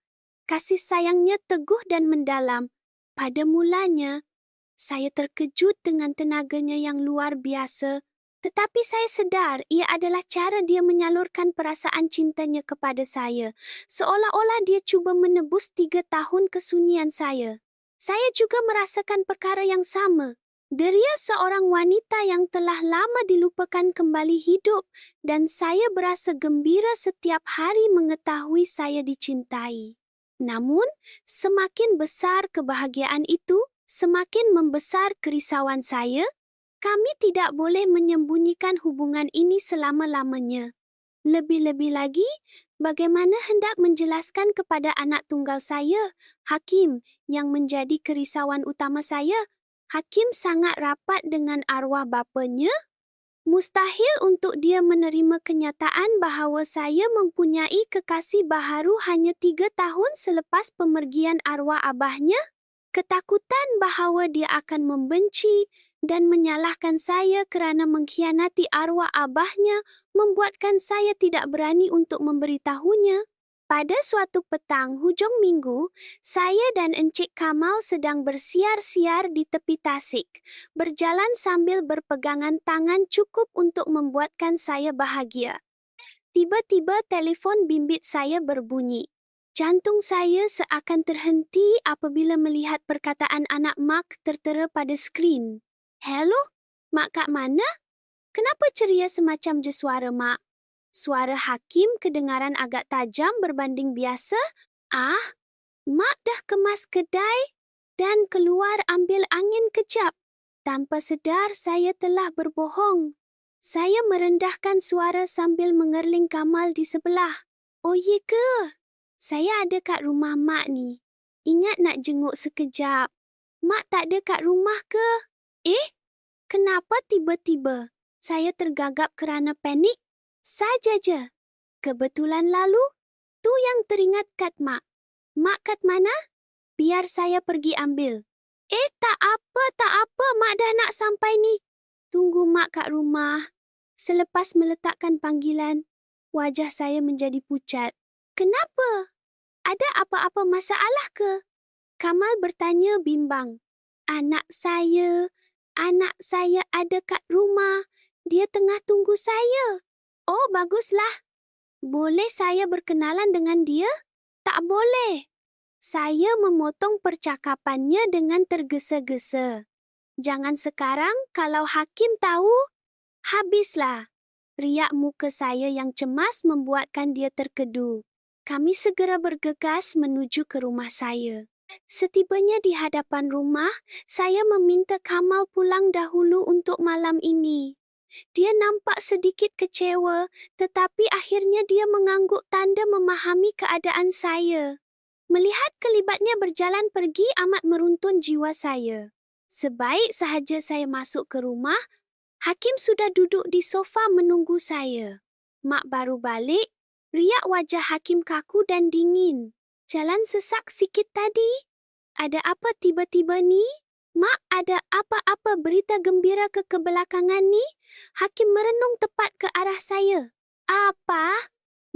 Kasih sayangnya teguh dan mendalam. Pada mulanya, saya terkejut dengan tenaganya yang luar biasa, tetapi saya sedar ia adalah cara dia menyalurkan perasaan cintanya kepada saya, seolah-olah dia cuba menebus 3 tahun kesunyian saya. Saya juga merasakan perkara yang sama. Deria seorang wanita yang telah lama dilupakan kembali hidup, dan saya berasa gembira setiap hari mengetahui saya dicintai. Namun, semakin besar kebahagiaan itu, semakin membesar kerisauan saya. Kami tidak boleh menyembunyikan hubungan ini selama-lamanya. Lebih-lebih lagi, bagaimana hendak menjelaskan kepada anak tunggal saya, Hakim, yang menjadi kerisauan utama saya? Hakim sangat rapat dengan arwah bapanya. Mustahil untuk dia menerima kenyataan bahawa saya mempunyai kekasih baharu hanya 3 tahun selepas pemergian arwah abahnya. Ketakutan bahawa dia akan membenci dan menyalahkan saya kerana mengkhianati arwah abahnya membuatkan saya tidak berani untuk memberitahunya. Pada suatu petang hujung minggu, saya dan Encik Kamal sedang bersiar-siar di tepi tasik, berjalan sambil berpegangan tangan cukup untuk membuatkan saya bahagia. Tiba-tiba telefon bimbit saya berbunyi. Jantung saya seakan terhenti apabila melihat perkataan anak Mak tertera pada skrin. "Hello, Mak kat mana? Kenapa ceria semacam je suara Mak?" Suara Hakim kedengaran agak tajam berbanding biasa. "Ah, Mak dah kemas kedai dan keluar ambil angin kejap. Tanpa sedar saya telah berbohong. Saya merendahkan suara sambil mengerling Kamal di sebelah. Oh ye ke? Saya ada kat rumah mak ni. Ingat nak jenguk sekejap. Mak tak ada kat rumah ke? Kenapa tiba-tiba? Saya tergagap kerana panik. Saja je. Kebetulan lalu, tu yang teringat kat mak. Mak kat mana? Biar saya pergi ambil. Tak apa. Mak dah nak sampai ni. Tunggu mak kat rumah. Selepas meletakkan panggilan, wajah saya menjadi pucat. Kenapa? Ada apa-apa masalah ke? Kamal bertanya bimbang. Anak saya ada kat rumah. Dia tengah tunggu saya. Oh, baguslah. Boleh saya berkenalan dengan dia? Tak boleh. Saya memotong percakapannya dengan tergesa-gesa. Jangan sekarang, kalau Hakim tahu, habislah. Riak muka saya yang cemas membuatkan dia terkedu. Kami segera bergegas menuju ke rumah saya. Setibanya di hadapan rumah, saya meminta Kamal pulang dahulu untuk malam ini. Dia nampak sedikit kecewa, tetapi akhirnya dia mengangguk tanda memahami keadaan saya. Melihat kelibatnya berjalan pergi amat meruntun jiwa saya. Sebaik sahaja saya masuk ke rumah, Hakim sudah duduk di sofa menunggu saya. Mak baru balik, riak wajah Hakim kaku dan dingin. Jalan sesak sikit tadi. Ada apa tiba-tiba ni? Mak, ada apa-apa berita gembira ke kebelakangan ni? Hakim merenung tepat ke arah saya. Apa?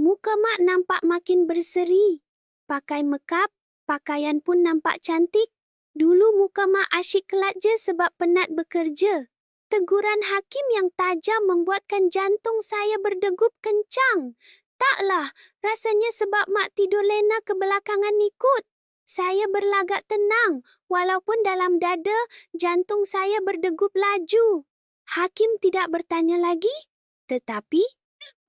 Muka mak nampak makin berseri. Pakai mekap, pakaian pun nampak cantik. Dulu muka mak asyik kelak je sebab penat bekerja. Teguran Hakim yang tajam membuatkan jantung saya berdegup kencang. Taklah, rasanya sebab mak tidur lena kebelakangan ni kot. Saya berlagak tenang, walaupun dalam dada jantung saya berdegup laju. Hakim tidak bertanya lagi, tetapi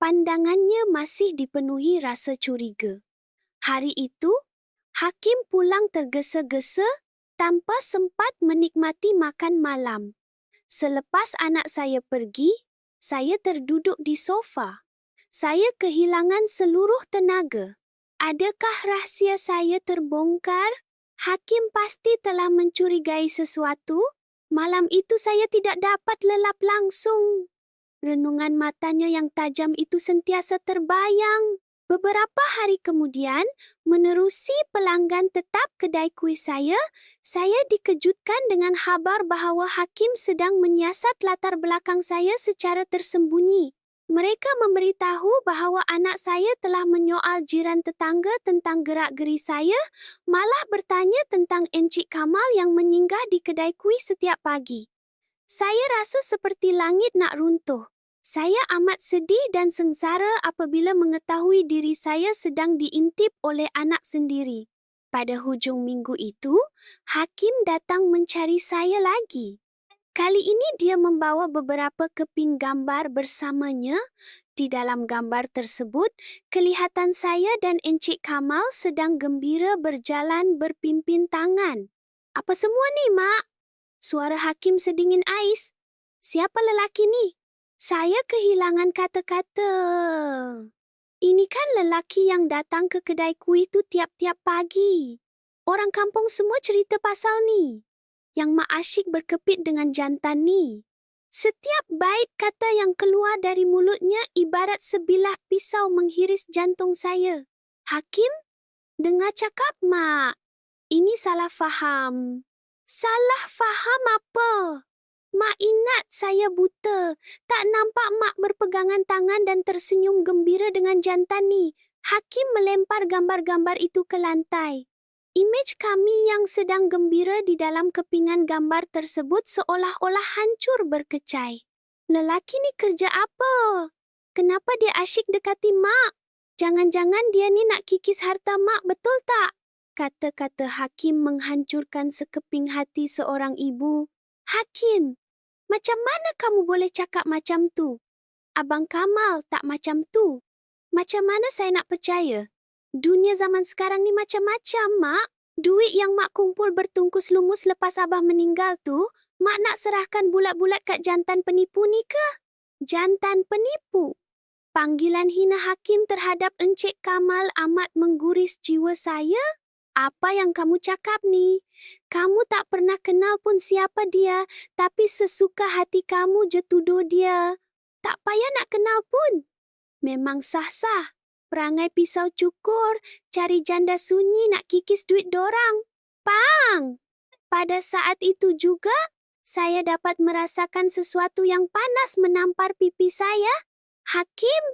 pandangannya masih dipenuhi rasa curiga. Hari itu, Hakim pulang tergesa-gesa tanpa sempat menikmati makan malam. Selepas anak saya pergi, saya terduduk di sofa. Saya kehilangan seluruh tenaga. Adakah rahsia saya terbongkar? Hakim pasti telah mencurigai sesuatu. Malam itu saya tidak dapat lelap langsung. Renungan matanya yang tajam itu sentiasa terbayang. Beberapa hari kemudian, menerusi pelanggan tetap kedai kuih saya dikejutkan dengan khabar bahawa Hakim sedang menyiasat latar belakang saya secara tersembunyi. Mereka memberitahu bahawa anak saya telah menyoal jiran tetangga tentang gerak-geri saya, malah bertanya tentang Encik Kamal yang menyinggah di kedai kuih setiap pagi. Saya rasa seperti langit nak runtuh. Saya amat sedih dan sengsara apabila mengetahui diri saya sedang diintip oleh anak sendiri. Pada hujung minggu itu, Hakim datang mencari saya lagi. Kali ini dia membawa beberapa keping gambar bersamanya. Di dalam gambar tersebut, kelihatan saya dan Encik Kamal sedang gembira berjalan berpimpin tangan. Apa semua ni, Mak? Suara Hakim sedingin ais. Siapa lelaki ni? Saya kehilangan kata-kata. Ini kan lelaki yang datang ke kedai kuih tu tiap-tiap pagi. Orang kampung semua cerita pasal ni. Yang mak asyik berkepit dengan jantan ni. Setiap bait kata yang keluar dari mulutnya ibarat sebilah pisau menghiris jantung saya. Hakim, dengar cakap, Mak. Ini salah faham. Salah faham apa? Mak ingat saya buta. Tak nampak Mak berpegangan tangan dan tersenyum gembira dengan jantan ni. Hakim melempar gambar-gambar itu ke lantai. Imej kami yang sedang gembira di dalam kepingan gambar tersebut seolah-olah hancur berkecai. Lelaki ni kerja apa? Kenapa dia asyik dekati Mak? Jangan-jangan dia ni nak kikis harta Mak, betul tak? Kata-kata Hakim menghancurkan sekeping hati seorang ibu. Hakim, macam mana kamu boleh cakap macam tu? Abang Kamal tak macam tu. Macam mana saya nak percaya? Dunia zaman sekarang ni macam-macam, Mak. Duit yang mak kumpul bertungkus lumus lepas abah meninggal tu, mak nak serahkan bulat-bulat kat jantan penipu ni ke? Jantan penipu. Panggilan hina hakim terhadap Encik Kamal amat mengguris jiwa saya. Apa yang kamu cakap ni? Kamu tak pernah kenal pun siapa dia, tapi sesuka hati kamu je tuduh dia. Tak payah nak kenal pun. Memang sah-sah. Perangai pisau cukur, cari janda sunyi nak kikis duit dorang. Pang! Pada saat itu juga, saya dapat merasakan sesuatu yang panas menampar pipi saya. Hakim,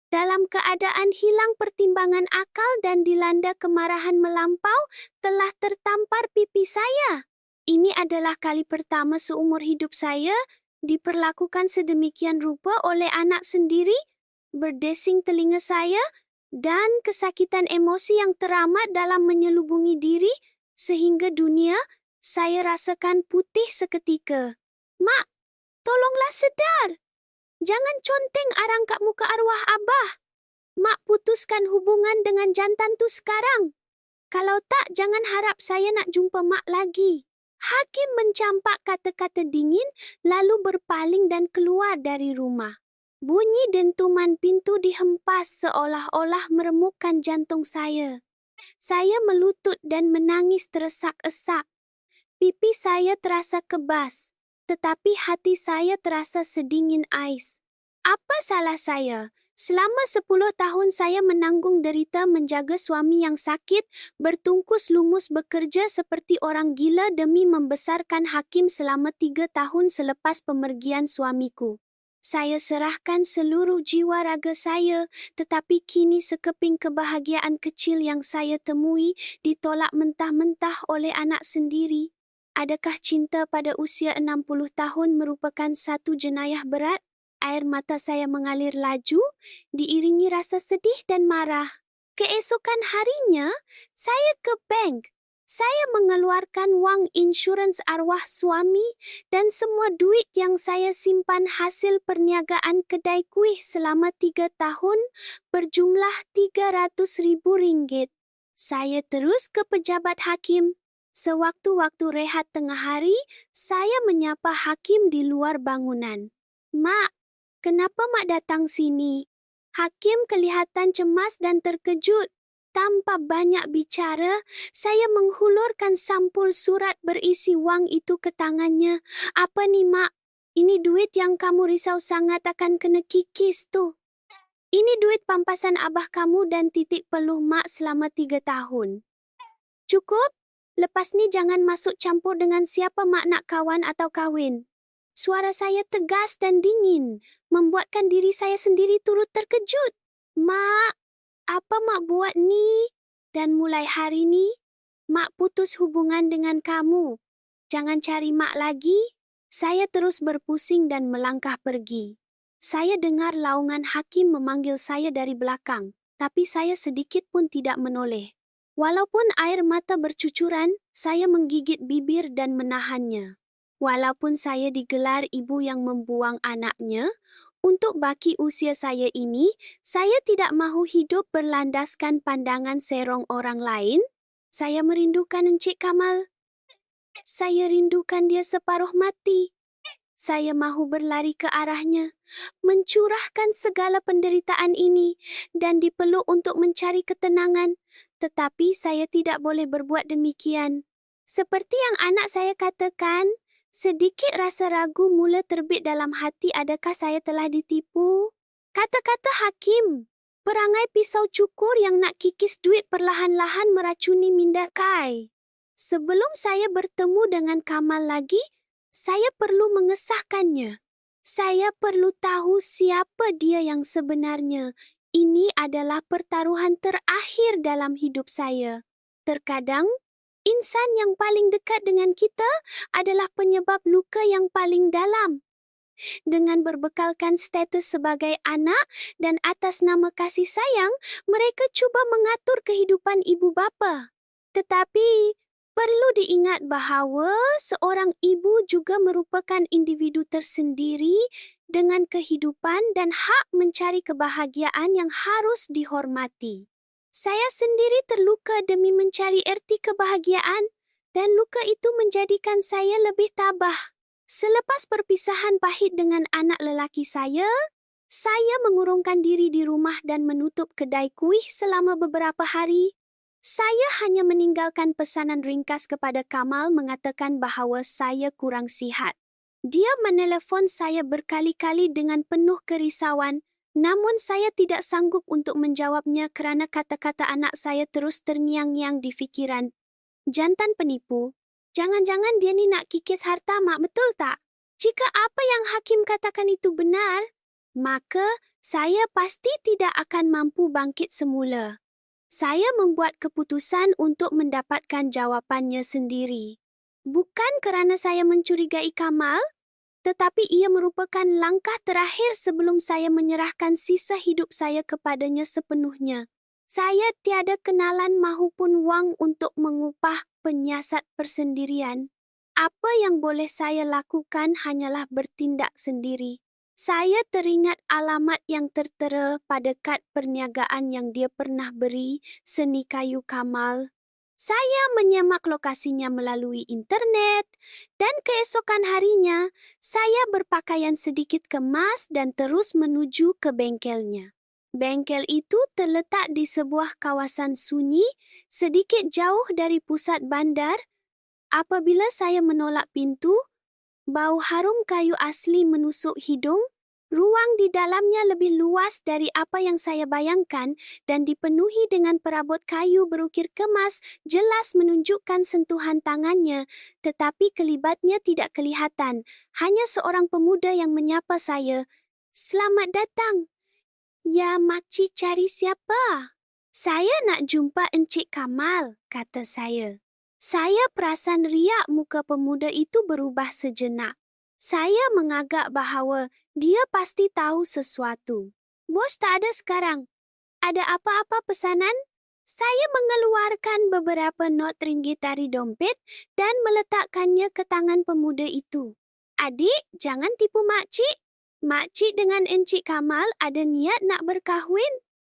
dalam keadaan hilang pertimbangan akal dan dilanda kemarahan melampau, telah tertampar pipi saya. Ini adalah kali pertama seumur hidup saya diperlakukan sedemikian rupa oleh anak sendiri, berdesing telinga saya, dan kesakitan emosi yang teramat dalam menyelubungi diri, sehingga dunia saya rasakan putih seketika. Mak, tolonglah sedar. Jangan conteng arang kat muka arwah abah. Mak putuskan hubungan dengan jantan tu sekarang. Kalau tak, jangan harap saya nak jumpa mak lagi. Hakim mencampak kata-kata dingin, lalu berpaling dan keluar dari rumah. Bunyi dentuman pintu dihempas seolah-olah meremukkan jantung saya. Saya melutut dan menangis teresak-esak. Pipi saya terasa kebas, tetapi hati saya terasa sedingin ais. Apa salah saya? Selama 10 tahun saya menanggung derita menjaga suami yang sakit, bertungkus lumus bekerja seperti orang gila demi membesarkan Hakim selama 3 tahun selepas pemergian suamiku. Saya serahkan seluruh jiwa raga saya, tetapi kini sekeping kebahagiaan kecil yang saya temui ditolak mentah-mentah oleh anak sendiri. Adakah cinta pada usia 60 tahun merupakan satu jenayah berat? Air mata saya mengalir laju, diiringi rasa sedih dan marah. Keesokan harinya, saya ke bank. Saya mengeluarkan wang insurans arwah suami dan semua duit yang saya simpan hasil perniagaan kedai kuih selama 3 tahun berjumlah RM300,000. Saya terus ke pejabat hakim. Sewaktu-waktu rehat tengah hari, saya menyapa hakim di luar bangunan. Mak, kenapa mak datang sini? Hakim kelihatan cemas dan terkejut. Tanpa banyak bicara, saya menghulurkan sampul surat berisi wang itu ke tangannya. Apa ni mak? Ini duit yang kamu risau sangat akan kena kikis tu. Ini duit pampasan abah kamu dan titik peluh mak selama 3 tahun. Cukup? Lepas ni jangan masuk campur dengan siapa mak nak kawan atau kahwin. Suara saya tegas dan dingin, membuatkan diri saya sendiri turut terkejut. Mak, apa mak buat ni? Dan mulai hari ni, mak putus hubungan dengan kamu. Jangan cari mak lagi. Saya terus berpusing dan melangkah pergi. Saya dengar laungan hakim memanggil saya dari belakang, tapi saya sedikit pun tidak menoleh. Walaupun air mata bercucuran, saya menggigit bibir dan menahannya. Walaupun saya digelar ibu yang membuang anaknya, untuk baki usia saya ini, saya tidak mahu hidup berlandaskan pandangan serong orang lain. Saya merindukan Encik Kamal. Saya rindukan dia separuh mati. Saya mahu berlari ke arahnya, mencurahkan segala penderitaan ini dan dipeluk untuk mencari ketenangan. Tetapi saya tidak boleh berbuat demikian. Seperti yang anak saya katakan, sedikit rasa ragu mula terbit dalam hati adakah saya telah ditipu. Kata-kata hakim, perangai pisau cukur yang nak kikis duit perlahan-lahan meracuni minda Kai. Sebelum saya bertemu dengan Kamal lagi, saya perlu mengesahkannya. Saya perlu tahu siapa dia yang sebenarnya. Ini adalah pertaruhan terakhir dalam hidup saya. Terkadang, insan yang paling dekat dengan kita adalah penyebab luka yang paling dalam. Dengan berbekalkan status sebagai anak dan atas nama kasih sayang, mereka cuba mengatur kehidupan ibu bapa. Tetapi, perlu diingat bahawa seorang ibu juga merupakan individu tersendiri dengan kehidupan dan hak mencari kebahagiaan yang harus dihormati. Saya sendiri terluka demi mencari erti kebahagiaan, dan luka itu menjadikan saya lebih tabah. Selepas perpisahan pahit dengan anak lelaki saya mengurungkan diri di rumah dan menutup kedai kuih selama beberapa hari. Saya hanya meninggalkan pesanan ringkas kepada Kamal mengatakan bahawa saya kurang sihat. Dia menelepon saya berkali-kali dengan penuh kerisauan, namun saya tidak sanggup untuk menjawabnya kerana kata-kata anak saya terus terngiang-ngiang di fikiran. Jantan penipu. Jangan-jangan dia ni nak kikis harta mak, betul tak? Jika apa yang hakim katakan itu benar, maka saya pasti tidak akan mampu bangkit semula. Saya membuat keputusan untuk mendapatkan jawapannya sendiri. Bukan kerana saya mencurigai Kamal, tetapi ia merupakan langkah terakhir sebelum saya menyerahkan sisa hidup saya kepadanya sepenuhnya. Saya tiada kenalan mahupun wang untuk mengupah penyiasat persendirian. Apa yang boleh saya lakukan hanyalah bertindak sendiri. Saya teringat alamat yang tertera pada kad perniagaan yang dia pernah beri, Seni Kayu Kamal. Saya menyemak lokasinya melalui internet dan keesokan harinya, saya berpakaian sedikit kemas dan terus menuju ke bengkelnya. Bengkel itu terletak di sebuah kawasan sunyi, sedikit jauh dari pusat bandar. Apabila saya menolak pintu, bau harum kayu asli menusuk hidung. Ruang di dalamnya lebih luas dari apa yang saya bayangkan dan dipenuhi dengan perabot kayu berukir kemas, jelas menunjukkan sentuhan tangannya, tetapi kelibatnya tidak kelihatan. Hanya seorang pemuda yang menyapa saya. "Selamat datang." "Ya, makcik cari siapa?" "Saya nak jumpa Encik Kamal," kata saya. Saya perasan riak muka pemuda itu berubah sejenak. Saya mengagak bahawa dia pasti tahu sesuatu. "Bos tak ada sekarang. Ada apa-apa pesanan?" Saya mengeluarkan beberapa not ringgit dari dompet dan meletakkannya ke tangan pemuda itu. "Adik, jangan tipu makcik. Makcik dengan Encik Kamal ada niat nak berkahwin.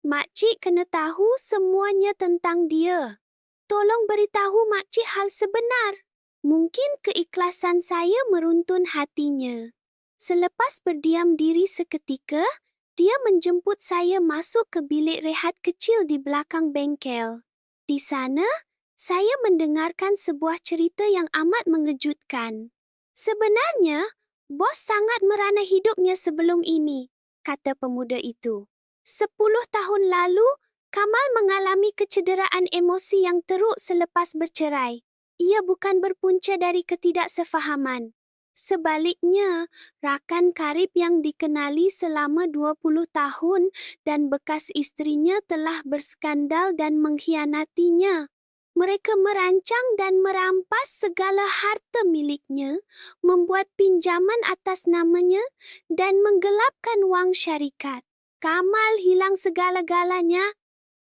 Makcik kena tahu semuanya tentang dia. Tolong beritahu makcik hal sebenar." Mungkin keikhlasan saya meruntun hatinya. Selepas berdiam diri seketika, dia menjemput saya masuk ke bilik rehat kecil di belakang bengkel. Di sana, saya mendengarkan sebuah cerita yang amat mengejutkan. "Sebenarnya, bos sangat merana hidupnya sebelum ini," kata pemuda itu. 10 tahun lalu, Kamal mengalami kecederaan emosi yang teruk selepas bercerai. Ia bukan berpunca dari ketidaksefahaman. Sebaliknya, rakan karib yang dikenali selama 20 tahun dan bekas isterinya telah berskandal dan mengkhianatinya. Mereka merancang dan merampas segala harta miliknya, membuat pinjaman atas namanya dan menggelapkan wang syarikat. Kamal hilang segala-galanya,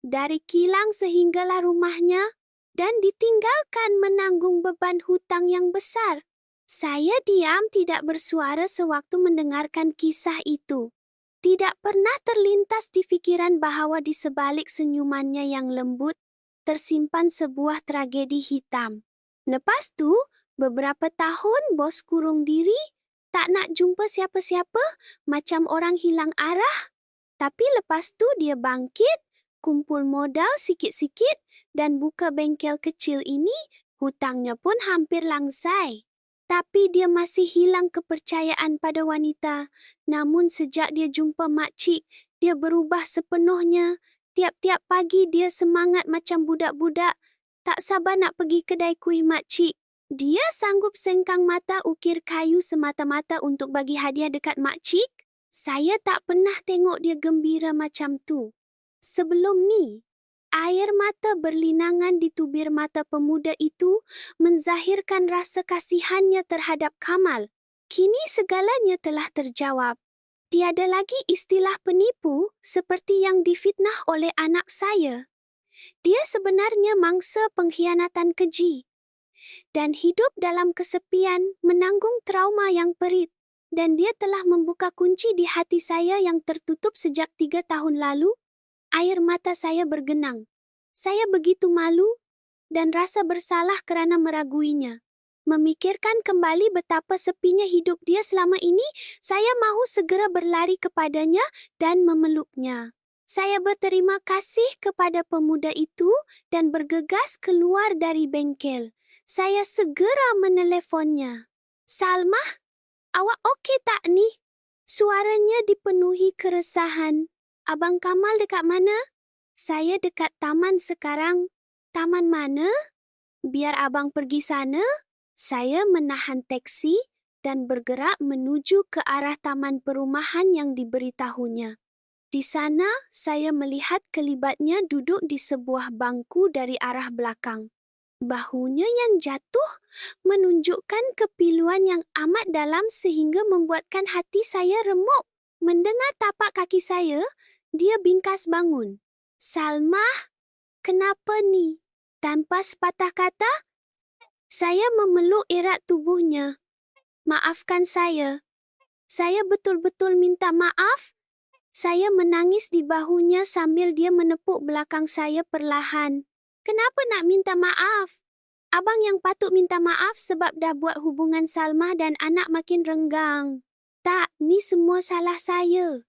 dari kilang sehinggalah rumahnya, dan ditinggalkan menanggung beban hutang yang besar. Saya diam tidak bersuara sewaktu mendengarkan kisah itu. Tidak pernah terlintas di fikiran bahawa di sebalik senyumannya yang lembut, tersimpan sebuah tragedi hitam. Lepas tu, beberapa tahun bos kurung diri, tak nak jumpa siapa-siapa, macam orang hilang arah. Tapi lepas tu dia bangkit, kumpul modal sikit-sikit dan buka bengkel kecil ini, hutangnya pun hampir langsai. Tapi dia masih hilang kepercayaan pada wanita. Namun sejak dia jumpa makcik, dia berubah sepenuhnya. Tiap-tiap pagi dia semangat macam budak-budak. Tak sabar nak pergi kedai kuih makcik. Dia sanggup sengkang mata ukir kayu semata-mata untuk bagi hadiah dekat makcik. Saya tak pernah tengok dia gembira macam tu. Sebelum ni, air mata berlinangan di tubir mata pemuda itu menzahirkan rasa kasihannya terhadap Kamal. Kini segalanya telah terjawab. Tiada lagi istilah penipu seperti yang difitnah oleh anak saya. Dia sebenarnya mangsa pengkhianatan keji dan hidup dalam kesepian menanggung trauma yang perit. Dan dia telah membuka kunci di hati saya yang tertutup sejak 3 tahun lalu. Air mata saya bergenang. Saya begitu malu dan rasa bersalah kerana meraguinya. Memikirkan kembali betapa sepinya hidup dia selama ini, saya mahu segera berlari kepadanya dan memeluknya. Saya berterima kasih kepada pemuda itu dan bergegas keluar dari bengkel. Saya segera meneleponnya. Salma, awak okey tak ni? Suaranya dipenuhi keresahan. Abang Kamal dekat mana? Saya dekat taman sekarang. Taman mana? Biar abang pergi sana. Saya menahan teksi dan bergerak menuju ke arah taman perumahan yang diberitahunya. Di sana, saya melihat kelibatnya duduk di sebuah bangku dari arah belakang. Bahunya yang jatuh menunjukkan kepiluan yang amat dalam sehingga membuatkan hati saya remuk. Mendengar tapak kaki saya, dia bingkas bangun. Salma, kenapa ni? Tanpa sepatah kata, saya memeluk erat tubuhnya. Maafkan saya. Saya betul-betul minta maaf. Saya menangis di bahunya sambil dia menepuk belakang saya perlahan. Kenapa nak minta maaf? Abang yang patut minta maaf sebab dah buat hubungan Salma dan anak makin renggang. Tak, ni semua salah saya.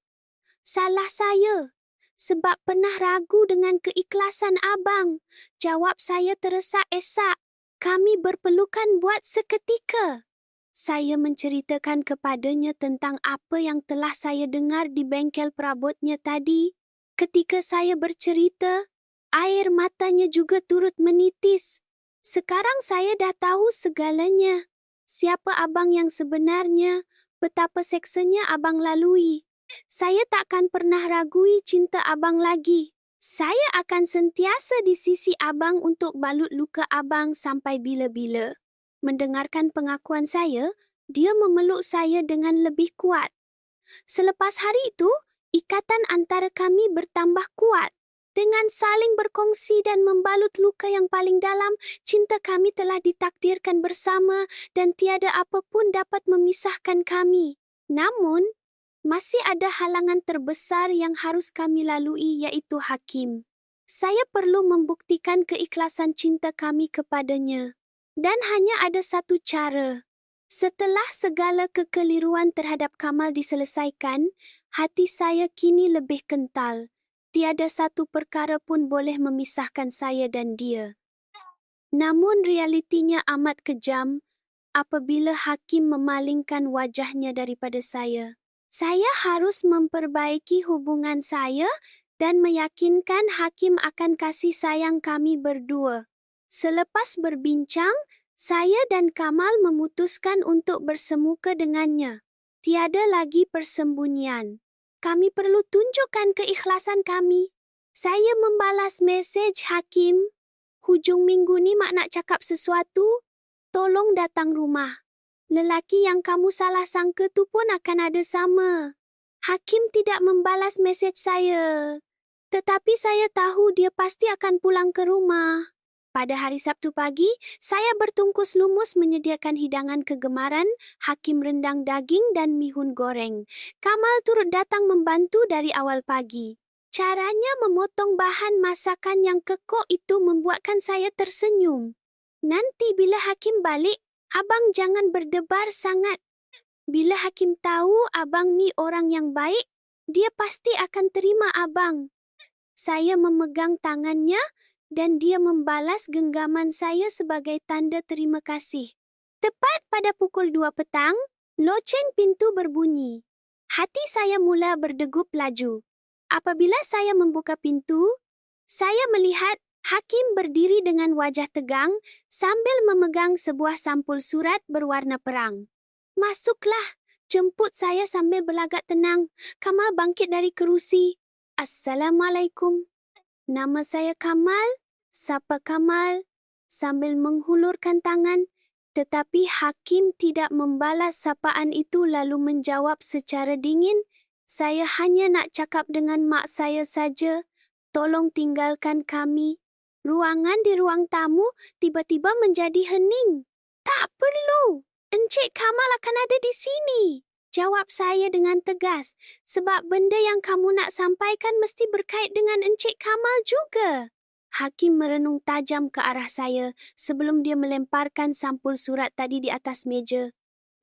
Salah saya. Sebab pernah ragu dengan keikhlasan abang. Jawab saya teresak-esak. Kami berpelukan buat seketika. Saya menceritakan kepadanya tentang apa yang telah saya dengar di bengkel perabotnya tadi. Ketika saya bercerita, air matanya juga turut menitis. Sekarang saya dah tahu segalanya. Siapa abang yang sebenarnya, betapa seksanya abang lalui. Saya takkan pernah ragui cinta abang lagi. Saya akan sentiasa di sisi abang untuk balut luka abang sampai bila-bila. Mendengarkan pengakuan saya, dia memeluk saya dengan lebih kuat. Selepas hari itu, ikatan antara kami bertambah kuat. Dengan saling berkongsi dan membalut luka yang paling dalam, cinta kami telah ditakdirkan bersama dan tiada apapun dapat memisahkan kami. Namun, masih ada halangan terbesar yang harus kami lalui, iaitu Hakim. Saya perlu membuktikan keikhlasan cinta kami kepadanya. Dan hanya ada satu cara. Setelah segala kekeliruan terhadap Kamal diselesaikan, hati saya kini lebih kental. Tiada satu perkara pun boleh memisahkan saya dan dia. Namun realitinya amat kejam apabila Hakim memalingkan wajahnya daripada saya. Saya harus memperbaiki hubungan saya dan meyakinkan Hakim akan kasih sayang kami berdua. Selepas berbincang, saya dan Kamal memutuskan untuk bersemuka dengannya. Tiada lagi persembunyian. Kami perlu tunjukkan keikhlasan kami. Saya membalas mesej Hakim. Hujung minggu ni mak nak cakap sesuatu. Tolong datang rumah. Lelaki yang kamu salah sangka tu pun akan ada sama. Hakim tidak membalas mesej saya. Tetapi saya tahu dia pasti akan pulang ke rumah. Pada hari Sabtu pagi, saya bertungkus lumus menyediakan hidangan kegemaran, Hakim rendang daging dan mihun goreng. Kamal turut datang membantu dari awal pagi. Caranya memotong bahan masakan yang kekok itu membuatkan saya tersenyum. Nanti bila Hakim balik, abang jangan berdebar sangat. Bila Hakim tahu abang ni orang yang baik, dia pasti akan terima abang. Saya memegang tangannya dan dia membalas genggaman saya sebagai tanda terima kasih. Tepat pada pukul 2 petang, loceng pintu berbunyi. Hati saya mula berdegup laju. Apabila saya membuka pintu, saya melihat Hakim berdiri dengan wajah tegang sambil memegang sebuah sampul surat berwarna perang. Masuklah, jemput saya sambil berlagak tenang. Kamal bangkit dari kerusi. Assalamualaikum. Nama saya Kamal. Sapa Kamal. Sambil menghulurkan tangan, tetapi Hakim tidak membalas sapaan itu lalu menjawab secara dingin, saya hanya nak cakap dengan mak saya saja. Tolong tinggalkan kami. Ruangan di ruang tamu tiba-tiba menjadi hening. Tak perlu. Encik Kamal akan ada di sini. Jawab saya dengan tegas. Sebab benda yang kamu nak sampaikan mesti berkait dengan Encik Kamal juga. Hakim merenung tajam ke arah saya sebelum dia melemparkan sampul surat tadi di atas meja.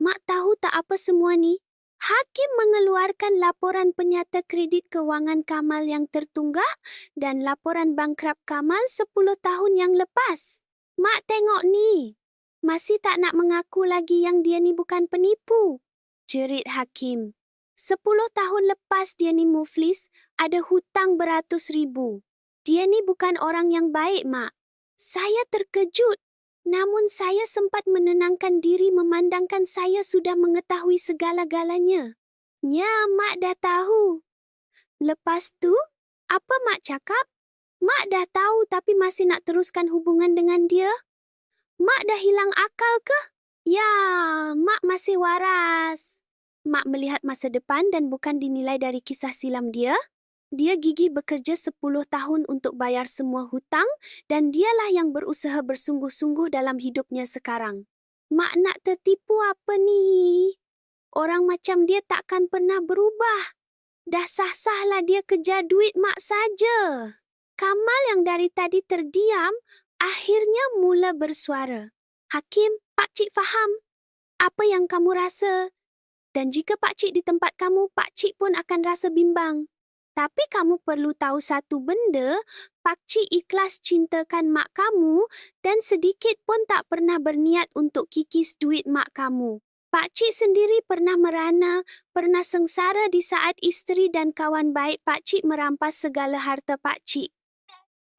Mak tahu tak apa semua ni? Hakim mengeluarkan laporan penyata kredit kewangan Kamal yang tertunggak dan laporan bangkrut Kamal 10 tahun yang lepas. Mak tengok ni. Masih tak nak mengaku lagi yang dia ni bukan penipu, jerit Hakim. 10 tahun lepas dia ni muflis, ada hutang beratus ribu. Dia ni bukan orang yang baik, Mak. Saya terkejut. Namun saya sempat menenangkan diri memandangkan saya sudah mengetahui segala-galanya. Ya, Mak dah tahu. Lepas tu, apa Mak cakap? Mak dah tahu tapi masih nak teruskan hubungan dengan dia? Mak dah hilang akal ke? Ya, Mak masih waras. Mak melihat masa depan dan bukan dinilai dari kisah silam dia. Dia gigih bekerja 10 tahun untuk bayar semua hutang dan dialah yang berusaha bersungguh-sungguh dalam hidupnya sekarang. Mak nak tertipu apa ni? Orang macam dia takkan pernah berubah. Dah sah-sahlah dia kejar duit Mak saja. Kamal yang dari tadi terdiam, akhirnya mula bersuara. Hakim, Pakcik faham apa yang kamu rasa. Dan jika Pakcik di tempat kamu, Pakcik pun akan rasa bimbang. Tapi kamu perlu tahu satu benda, Pakcik ikhlas cintakan mak kamu dan sedikit pun tak pernah berniat untuk kikis duit mak kamu. Pakcik sendiri pernah merana, pernah sengsara di saat isteri dan kawan baik Pakcik merampas segala harta Pakcik.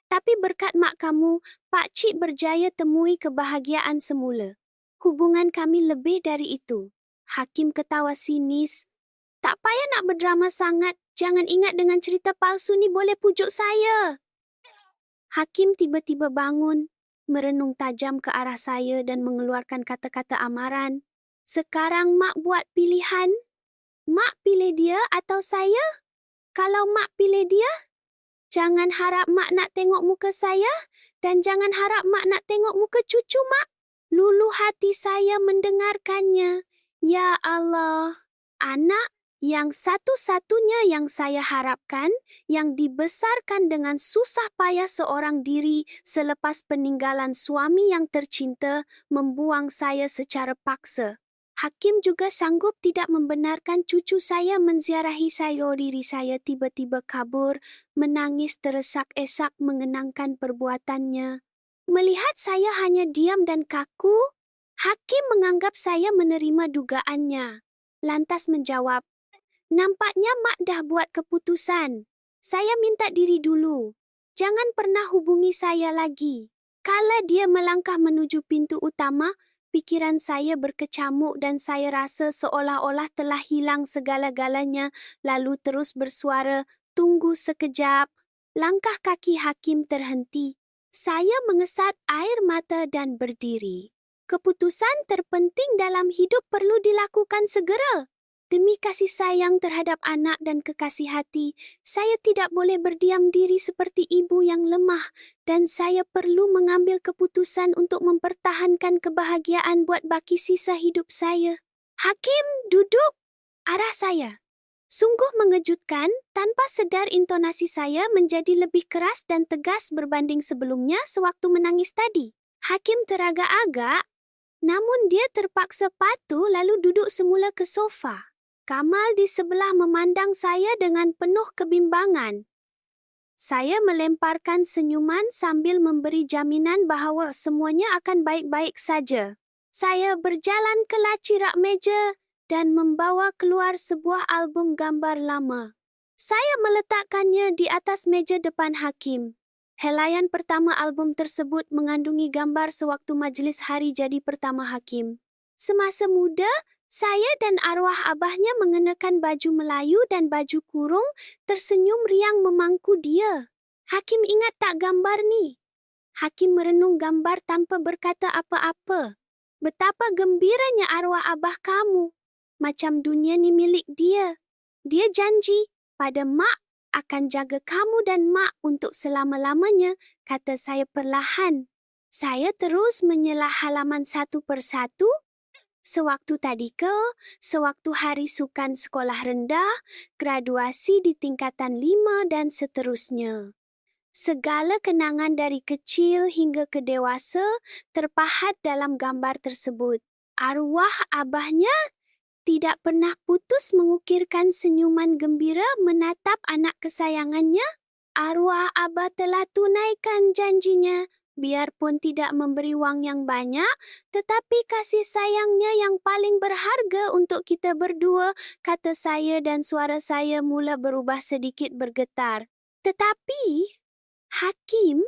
Tapi berkat mak kamu, Pakcik berjaya temui kebahagiaan semula. Hubungan kami lebih dari itu. Hakim ketawa sinis. Tak payah nak berdrama sangat. Jangan ingat dengan cerita palsu ni boleh pujuk saya. Hakim tiba-tiba bangun, merenung tajam ke arah saya dan mengeluarkan kata-kata amaran. Sekarang Mak buat pilihan. Mak pilih dia atau saya? Kalau Mak pilih dia, jangan harap Mak nak tengok muka saya dan jangan harap Mak nak tengok muka cucu Mak. Luluh hati saya mendengarkannya. Ya Allah, anak yang satu-satunya yang saya harapkan, yang dibesarkan dengan susah payah seorang diri selepas peninggalan suami yang tercinta, membuang saya secara paksa. Hakim juga sanggup tidak membenarkan cucu saya menziarahi saya. Diri saya tiba-tiba kabur, menangis teresak-esak mengenangkan perbuatannya. Melihat saya hanya diam dan kaku, Hakim menganggap saya menerima dugaannya. Lantas menjawab, nampaknya Mak dah buat keputusan. Saya minta diri dulu. Jangan pernah hubungi saya lagi. Kala dia melangkah menuju pintu utama, pikiran saya berkecamuk dan saya rasa seolah-olah telah hilang segala-galanya, lalu terus bersuara, tunggu sekejap. Langkah kaki Hakim terhenti. Saya mengesat air mata dan berdiri. Keputusan terpenting dalam hidup perlu dilakukan segera. Demi kasih sayang terhadap anak dan kekasih hati, saya tidak boleh berdiam diri seperti ibu yang lemah dan saya perlu mengambil keputusan untuk mempertahankan kebahagiaan buat baki sisa hidup saya. Hakim duduk arah saya. Sungguh mengejutkan, tanpa sedar intonasi saya menjadi lebih keras dan tegas berbanding sebelumnya sewaktu menangis tadi. Hakim teragak-agak, namun dia terpaksa patuh lalu duduk semula ke sofa. Kamal di sebelah memandang saya dengan penuh kebimbangan. Saya melemparkan senyuman sambil memberi jaminan bahawa semuanya akan baik-baik saja. Saya berjalan ke laci rak meja dan membawa keluar sebuah album gambar lama. Saya meletakkannya di atas meja depan Hakim. Helaian pertama album tersebut mengandungi gambar sewaktu majlis hari jadi pertama Hakim. Semasa muda, saya dan arwah abahnya mengenakan baju Melayu dan baju kurung, tersenyum riang memangku dia. Hakim ingat tak gambar ni? Hakim merenung gambar tanpa berkata apa-apa. Betapa gembiranya arwah abah kamu. Macam dunia ni milik dia. Dia janji pada Mak akan jaga kamu dan Mak untuk selama-lamanya, kata saya perlahan. Saya terus menyelah halaman satu persatu. Sewaktu tadi sewaktu hari sukan sekolah rendah, graduasi di tingkatan 5 dan seterusnya. Segala kenangan dari kecil hingga ke dewasa terpahat dalam gambar tersebut. Arwah abahnya tidak pernah putus mengukirkan senyuman gembira menatap anak kesayangannya. Arwah abah telah tunaikan janjinya, biarpun tidak memberi wang yang banyak, tetapi kasih sayangnya yang paling berharga untuk kita berdua, kata saya dan suara saya mula berubah sedikit bergetar. Tetapi, Hakim,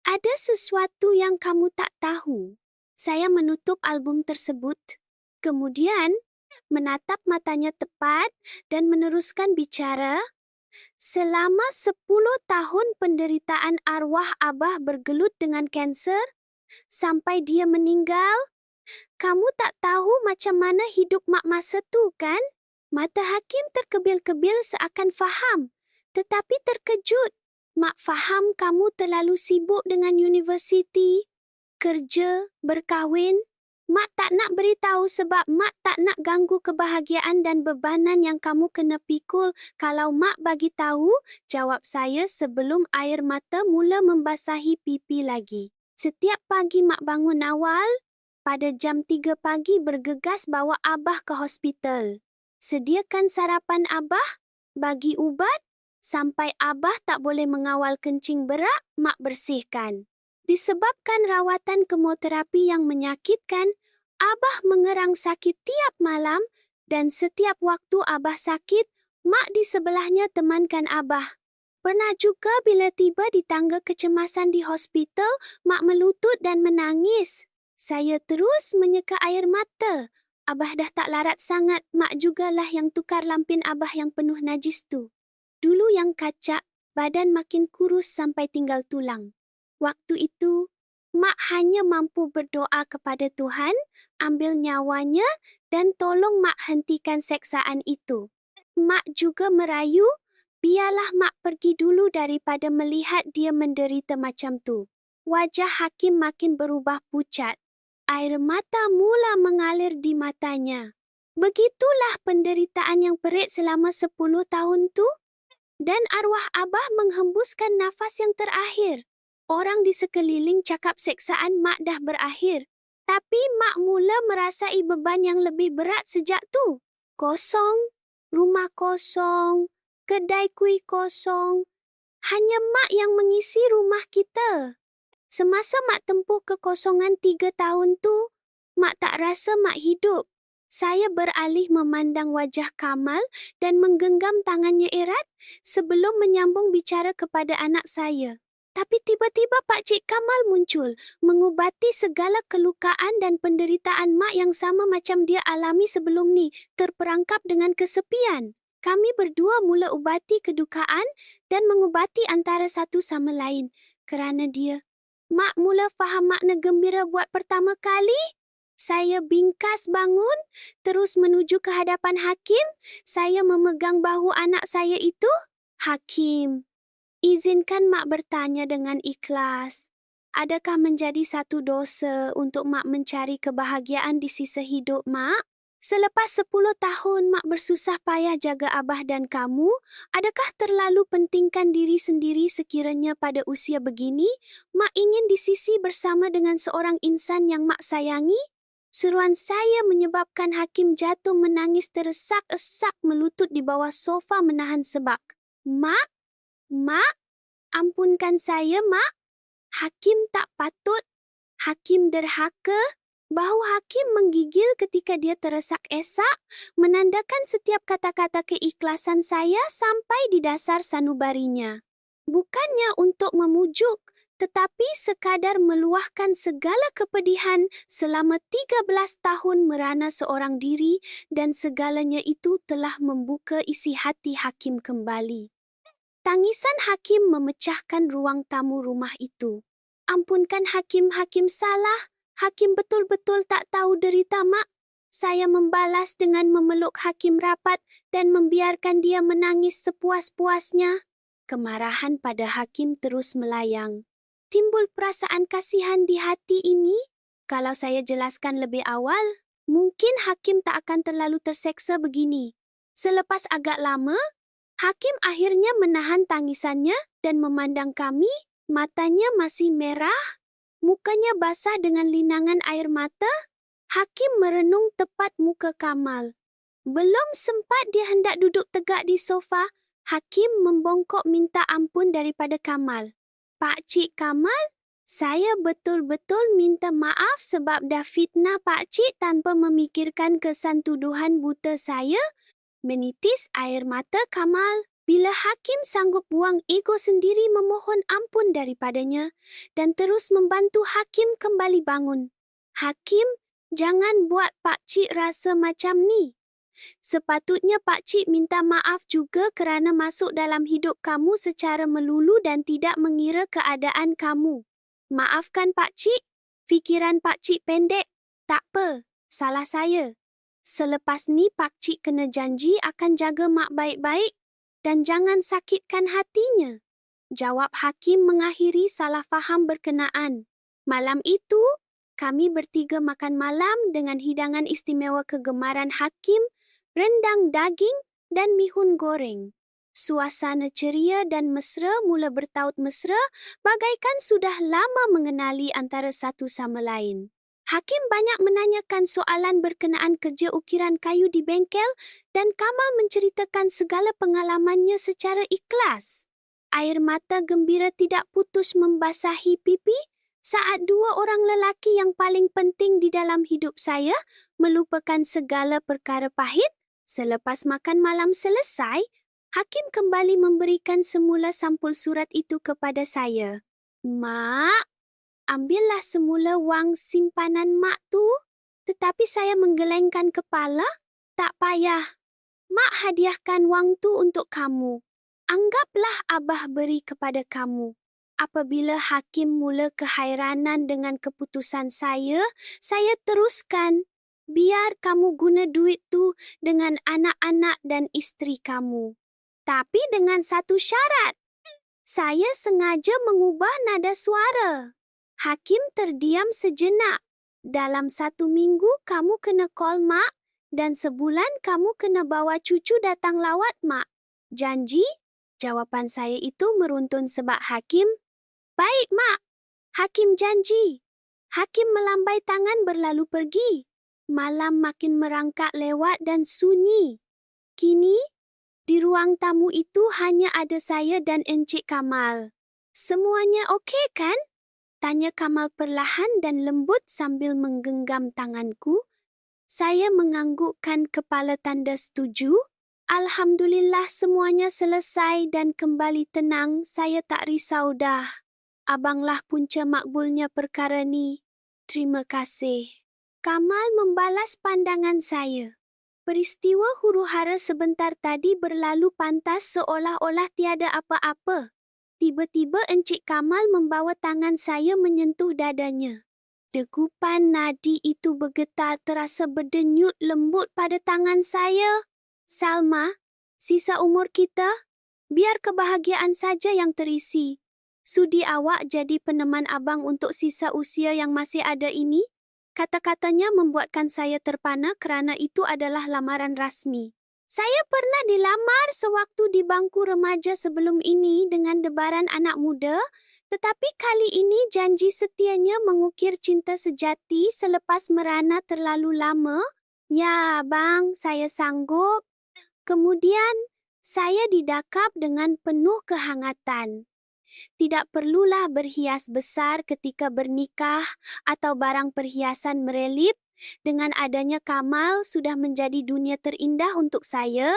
ada sesuatu yang kamu tak tahu. Saya menutup album tersebut, kemudian menatap matanya tepat dan meneruskan bicara. Selama 10 tahun penderitaan arwah abah bergelut dengan kanser, sampai dia meninggal, kamu tak tahu macam mana hidup mak masa tu, kan? Mata Hakim terkebil-kebil seakan faham, tetapi terkejut. Mak faham kamu terlalu sibuk dengan universiti, kerja, berkahwin. Mak tak nak beritahu sebab mak tak nak ganggu kebahagiaan dan bebanan yang kamu kena pikul. Kalau mak bagi tahu, jawab saya sebelum air mata mula membasahi pipi lagi. Setiap pagi mak bangun awal, pada jam 3 pagi bergegas bawa abah ke hospital. Sediakan sarapan abah, bagi ubat, sampai abah tak boleh mengawal kencing berak, mak bersihkan. Disebabkan rawatan kemoterapi yang menyakitkan, abah mengerang sakit tiap malam dan setiap waktu abah sakit, mak di sebelahnya temankan abah. Pernah juga bila tiba di tangga kecemasan di hospital, mak melutut dan menangis. Saya terus menyeka air mata. Abah dah tak larat sangat, mak jugalah yang tukar lampin abah yang penuh najis tu. Dulu yang kacak, badan makin kurus sampai tinggal tulang. Waktu itu, mak hanya mampu berdoa kepada Tuhan, ambil nyawanya dan tolong mak hentikan seksaan itu. Mak juga merayu, biarlah mak pergi dulu daripada melihat dia menderita macam tu. Wajah Hakim makin berubah pucat. Air mata mula mengalir di matanya. Begitulah penderitaan yang perit selama 10 tahun tu. Dan arwah abah menghembuskan nafas yang terakhir. Orang di sekeliling cakap seksaan mak dah berakhir. Tapi mak mula merasai beban yang lebih berat sejak tu. Kosong, rumah kosong, kedai kuih kosong. Hanya mak yang mengisi rumah kita. Semasa mak tempuh kekosongan 3 tahun tu, mak tak rasa mak hidup. Saya beralih memandang wajah Kamal dan menggenggam tangannya erat sebelum menyambung bicara kepada anak saya. Tapi tiba-tiba Pak Cik Kamal muncul, mengubati segala kelukaan dan penderitaan mak yang sama macam dia alami sebelum ni, terperangkap dengan kesepian. Kami berdua mula ubati kedukaan dan mengubati antara satu sama lain. Kerana dia, mak mula faham makna gembira buat pertama kali. Saya bingkas bangun, terus menuju ke hadapan Hakim. Saya memegang bahu anak saya itu. Hakim, izinkan mak bertanya dengan ikhlas. Adakah menjadi satu dosa untuk mak mencari kebahagiaan di sisa hidup mak? Selepas 10 tahun mak bersusah payah jaga abah dan kamu, adakah terlalu pentingkan diri sendiri sekiranya pada usia begini, mak ingin di sisi bersama dengan seorang insan yang mak sayangi? Seruan saya menyebabkan Hakim jatuh menangis teresak-esak melutut di bawah sofa menahan sebak. Mak, ampunkan saya, mak. Hakim tak patut. Hakim derhaka. Bahu Hakim menggigil ketika dia teresak-esak, menandakan setiap kata-kata keikhlasan saya sampai di dasar sanubarinya. Bukannya untuk memujuk, tetapi sekadar meluahkan segala kepedihan selama 13 tahun merana seorang diri dan segalanya itu telah membuka isi hati Hakim kembali. Tangisan Hakim memecahkan ruang tamu rumah itu. Ampunkan Hakim, Hakim salah. Hakim betul-betul tak tahu derita mak. Saya membalas dengan memeluk Hakim rapat dan membiarkan dia menangis sepuas-puasnya. Kemarahan pada Hakim terus melayang. Timbul perasaan kasihan di hati ini. Kalau saya jelaskan lebih awal, mungkin Hakim tak akan terlalu terseksa begini. Selepas agak lama, Hakim akhirnya menahan tangisannya dan memandang kami, matanya masih merah, mukanya basah dengan linangan air mata. Hakim merenung tepat muka Kamal. Belum sempat dia hendak duduk tegak di sofa, Hakim membongkok minta ampun daripada Kamal. Pak Cik Kamal, saya betul-betul minta maaf sebab dah fitnah Pak Cik tanpa memikirkan kesan tuduhan buta saya. Menitis air mata Kamal bila Hakim sanggup buang ego sendiri memohon ampun daripadanya dan terus membantu Hakim kembali bangun. Hakim, jangan buat Pak Cik rasa macam ni. Sepatutnya Pak Cik minta maaf juga kerana masuk dalam hidup kamu secara melulu dan tidak mengira keadaan kamu. Maafkan Pak Cik, fikiran Pak Cik pendek. Tak apa, salah saya. Selepas ni Pak Cik kena janji akan jaga mak baik-baik dan jangan sakitkan hatinya. Jawab Hakim mengakhiri salah faham berkenaan. Malam itu, kami bertiga makan malam dengan hidangan istimewa kegemaran Hakim, rendang daging dan mihun goreng. Suasana ceria dan mesra mula bertaut mesra, bagaikan sudah lama mengenali antara satu sama lain. Hakim banyak menanyakan soalan berkenaan kerja ukiran kayu di bengkel dan Kamal menceritakan segala pengalamannya secara ikhlas. Air mata gembira tidak putus membasahi pipi saat dua orang lelaki yang paling penting di dalam hidup saya melupakan segala perkara pahit. Selepas makan malam selesai, Hakim kembali memberikan semula sampul surat itu kepada saya. Mak, ambillah semula wang simpanan mak tu. Tetapi saya menggelengkan kepala. Tak payah. Mak hadiahkan wang tu untuk kamu. Anggaplah Abah beri kepada kamu. Apabila Hakim mula kehairanan dengan keputusan saya teruskan. Biar kamu guna duit tu dengan anak-anak dan isteri kamu. Tapi dengan satu syarat. Saya sengaja mengubah nada suara. Hakim terdiam sejenak. Dalam 1 minggu kamu kena call mak dan sebulan kamu kena bawa cucu datang lawat mak. Janji? Jawapan saya itu meruntun sebab Hakim. Baik mak. Hakim janji. Hakim melambai tangan berlalu pergi. Malam makin merangkak lewat dan sunyi. Kini, di ruang tamu itu hanya ada saya dan Encik Kamal. Semuanya okey kan? Tanya Kamal perlahan dan lembut sambil menggenggam tanganku. Saya menganggukkan kepala tanda setuju. Alhamdulillah semuanya selesai dan kembali tenang. Saya tak risau dah. Abanglah punca makbulnya perkara ni. Terima kasih. Kamal membalas pandangan saya. Peristiwa huru-hara sebentar tadi berlalu pantas seolah-olah tiada apa-apa. Tiba-tiba Encik Kamal membawa tangan saya menyentuh dadanya. Degupan nadi itu bergetar terasa berdenyut lembut pada tangan saya. Salma, sisa umur kita, biar kebahagiaan saja yang terisi. Sudi awak jadi peneman abang untuk sisa usia yang masih ada ini? Kata-katanya membuatkan saya terpana kerana itu adalah lamaran rasmi. Saya pernah dilamar sewaktu di bangku remaja sebelum ini dengan debaran anak muda, tetapi kali ini janji setianya mengukir cinta sejati selepas merana terlalu lama. Ya, abang, saya sanggup. Kemudian, saya didakap dengan penuh kehangatan. Tidak perlulah berhias besar ketika bernikah atau barang perhiasan merelip. Dengan adanya Kamal sudah menjadi dunia terindah untuk saya.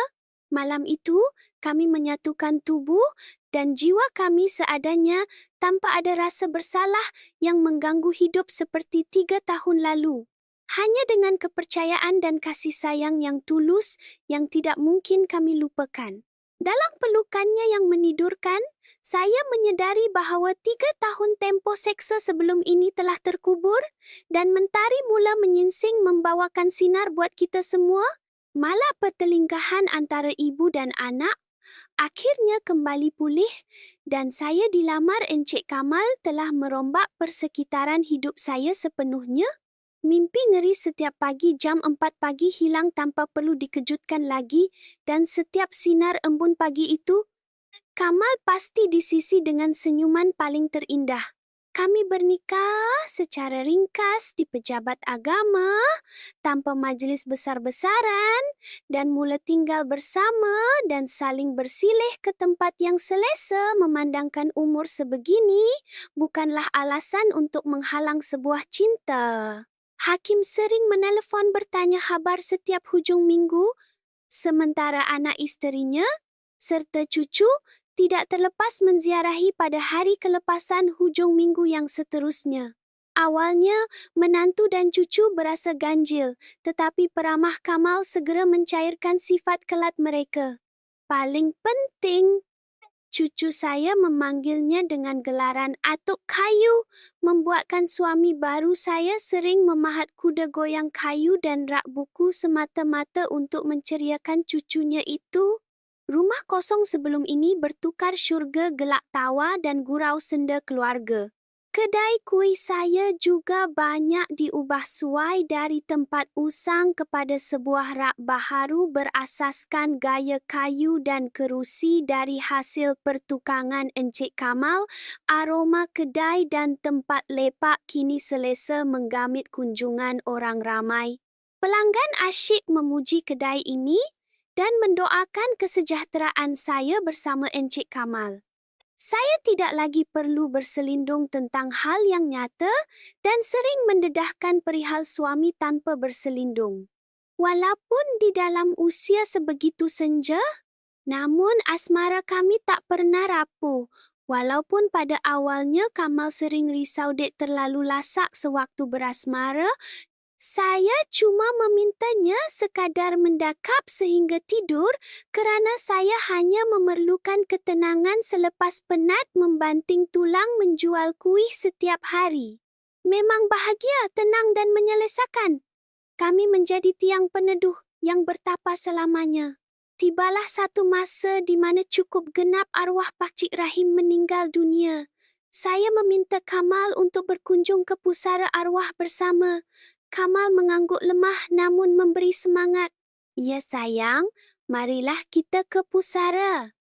Malam itu, kami menyatukan tubuh dan jiwa kami seadanya tanpa ada rasa bersalah yang mengganggu hidup seperti 3 tahun lalu. Hanya dengan kepercayaan dan kasih sayang yang tulus yang tidak mungkin kami lupakan. Dalam pelukannya yang menidurkan, saya menyedari bahawa 3 tahun tempoh seksa sebelum ini telah terkubur dan mentari mula menyingsing membawakan sinar buat kita semua. Malah pertelingkahan antara ibu dan anak akhirnya kembali pulih dan saya dilamar Encik Kamal telah merombak persekitaran hidup saya sepenuhnya. Mimpi ngeri setiap pagi jam 4 pagi hilang tanpa perlu dikejutkan lagi dan setiap sinar embun pagi itu, Kamal pasti disisi dengan senyuman paling terindah. Kami bernikah secara ringkas di pejabat agama, tanpa majlis besar-besaran, dan mula tinggal bersama dan saling bersilih ke tempat yang selesa. Memandangkan umur sebegini bukanlah alasan untuk menghalang sebuah cinta. Hakim sering menelefon bertanya khabar setiap hujung minggu, sementara anak isterinya serta cucu tidak terlepas menziarahi pada hari kelepasan hujung minggu yang seterusnya. Awalnya, menantu dan cucu berasa ganjil, tetapi peramah Kamal segera mencairkan sifat kelat mereka. Paling penting, cucu saya memanggilnya dengan gelaran atuk kayu, membuatkan suami baru saya sering memahat kuda goyang kayu dan rak buku semata-mata untuk menceriakan cucunya itu. Rumah kosong sebelum ini bertukar syurga gelak tawa dan gurau senda keluarga. Kedai kuih saya juga banyak diubah suai dari tempat usang kepada sebuah rak baharu berasaskan gaya kayu dan kerusi dari hasil pertukangan Encik Kamal. Aroma kedai dan tempat lepak kini selesa menggamit kunjungan orang ramai. Pelanggan asyik memuji kedai ini dan mendoakan kesejahteraan saya bersama Encik Kamal. Saya tidak lagi perlu berselindung tentang hal yang nyata dan sering mendedahkan perihal suami tanpa berselindung. Walaupun di dalam usia sebegitu senja, namun asmara kami tak pernah rapuh. Walaupun pada awalnya Kamal sering risau dek terlalu lasak sewaktu berasmara, saya cuma memintanya sekadar mendakap sehingga tidur kerana saya hanya memerlukan ketenangan selepas penat membanting tulang menjual kuih setiap hari. Memang bahagia, tenang dan menyelesaikan. Kami menjadi tiang peneduh yang bertapa selamanya. Tibalah satu masa di mana cukup genap arwah Pakcik Rahim meninggal dunia. Saya meminta Kamal untuk berkunjung ke pusara arwah bersama. Kamal mengangguk lemah namun memberi semangat. Ya sayang, marilah kita ke pusara.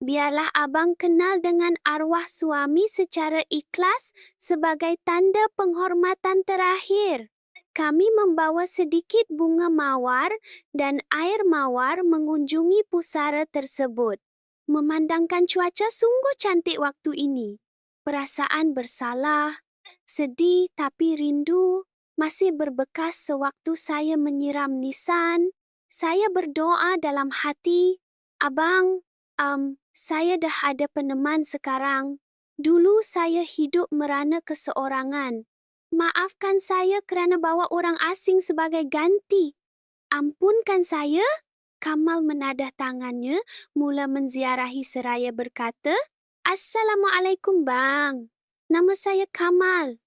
Biarlah abang kenal dengan arwah suami secara ikhlas sebagai tanda penghormatan terakhir. Kami membawa sedikit bunga mawar dan air mawar mengunjungi pusara tersebut. Memandangkan cuaca sungguh cantik waktu ini. Perasaan bersalah, sedih tapi rindu masih berbekas sewaktu saya menyiram nisan. Saya berdoa dalam hati, Abang, saya dah ada peneman sekarang. Dulu saya hidup merana keseorangan. Maafkan saya kerana bawa orang asing sebagai ganti. Ampunkan saya. Kamal menadah tangannya, mula menziarahi seraya berkata, Assalamualaikum bang. Nama saya Kamal.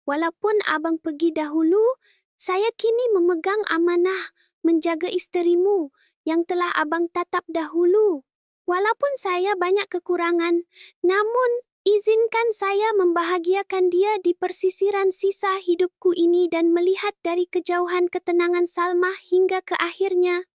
Walaupun abang pergi dahulu, saya kini memegang amanah menjaga isterimu yang telah abang tatap dahulu. Walaupun saya banyak kekurangan, namun izinkan saya membahagiakan dia di persisiran sisa hidupku ini dan melihat dari kejauhan ketenangan Salmah hingga ke akhirnya.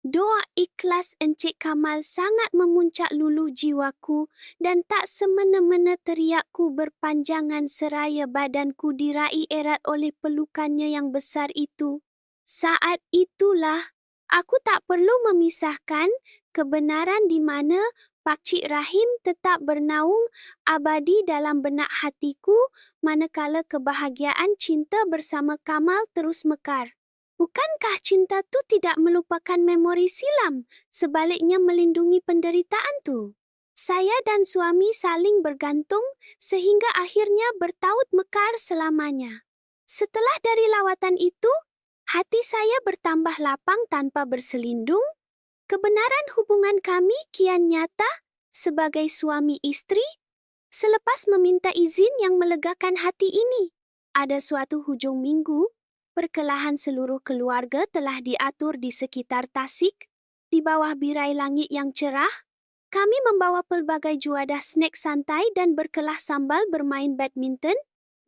Doa ikhlas Encik Kamal sangat memuncak luluh jiwaku dan tak semena-mena teriakku berpanjangan seraya badanku diraih erat oleh pelukannya yang besar itu. Saat itulah, aku tak perlu memisahkan kebenaran di mana Pakcik Rahim tetap bernaung abadi dalam benak hatiku manakala kebahagiaan cinta bersama Kamal terus mekar. Bukankah cinta tu tidak melupakan memori silam, sebaliknya melindungi penderitaan tu? Saya dan suami saling bergantung sehingga akhirnya bertaut mekar selamanya. Setelah dari lawatan itu, hati saya bertambah lapang tanpa berselindung. Kebenaran hubungan kami kian nyata sebagai suami istri. Selepas meminta izin yang melegakan hati ini, ada suatu hujung minggu, perkelahan seluruh keluarga telah diatur di sekitar Tasik. Di bawah birai langit yang cerah, kami membawa pelbagai juadah snack santai dan berkelah sambal bermain badminton.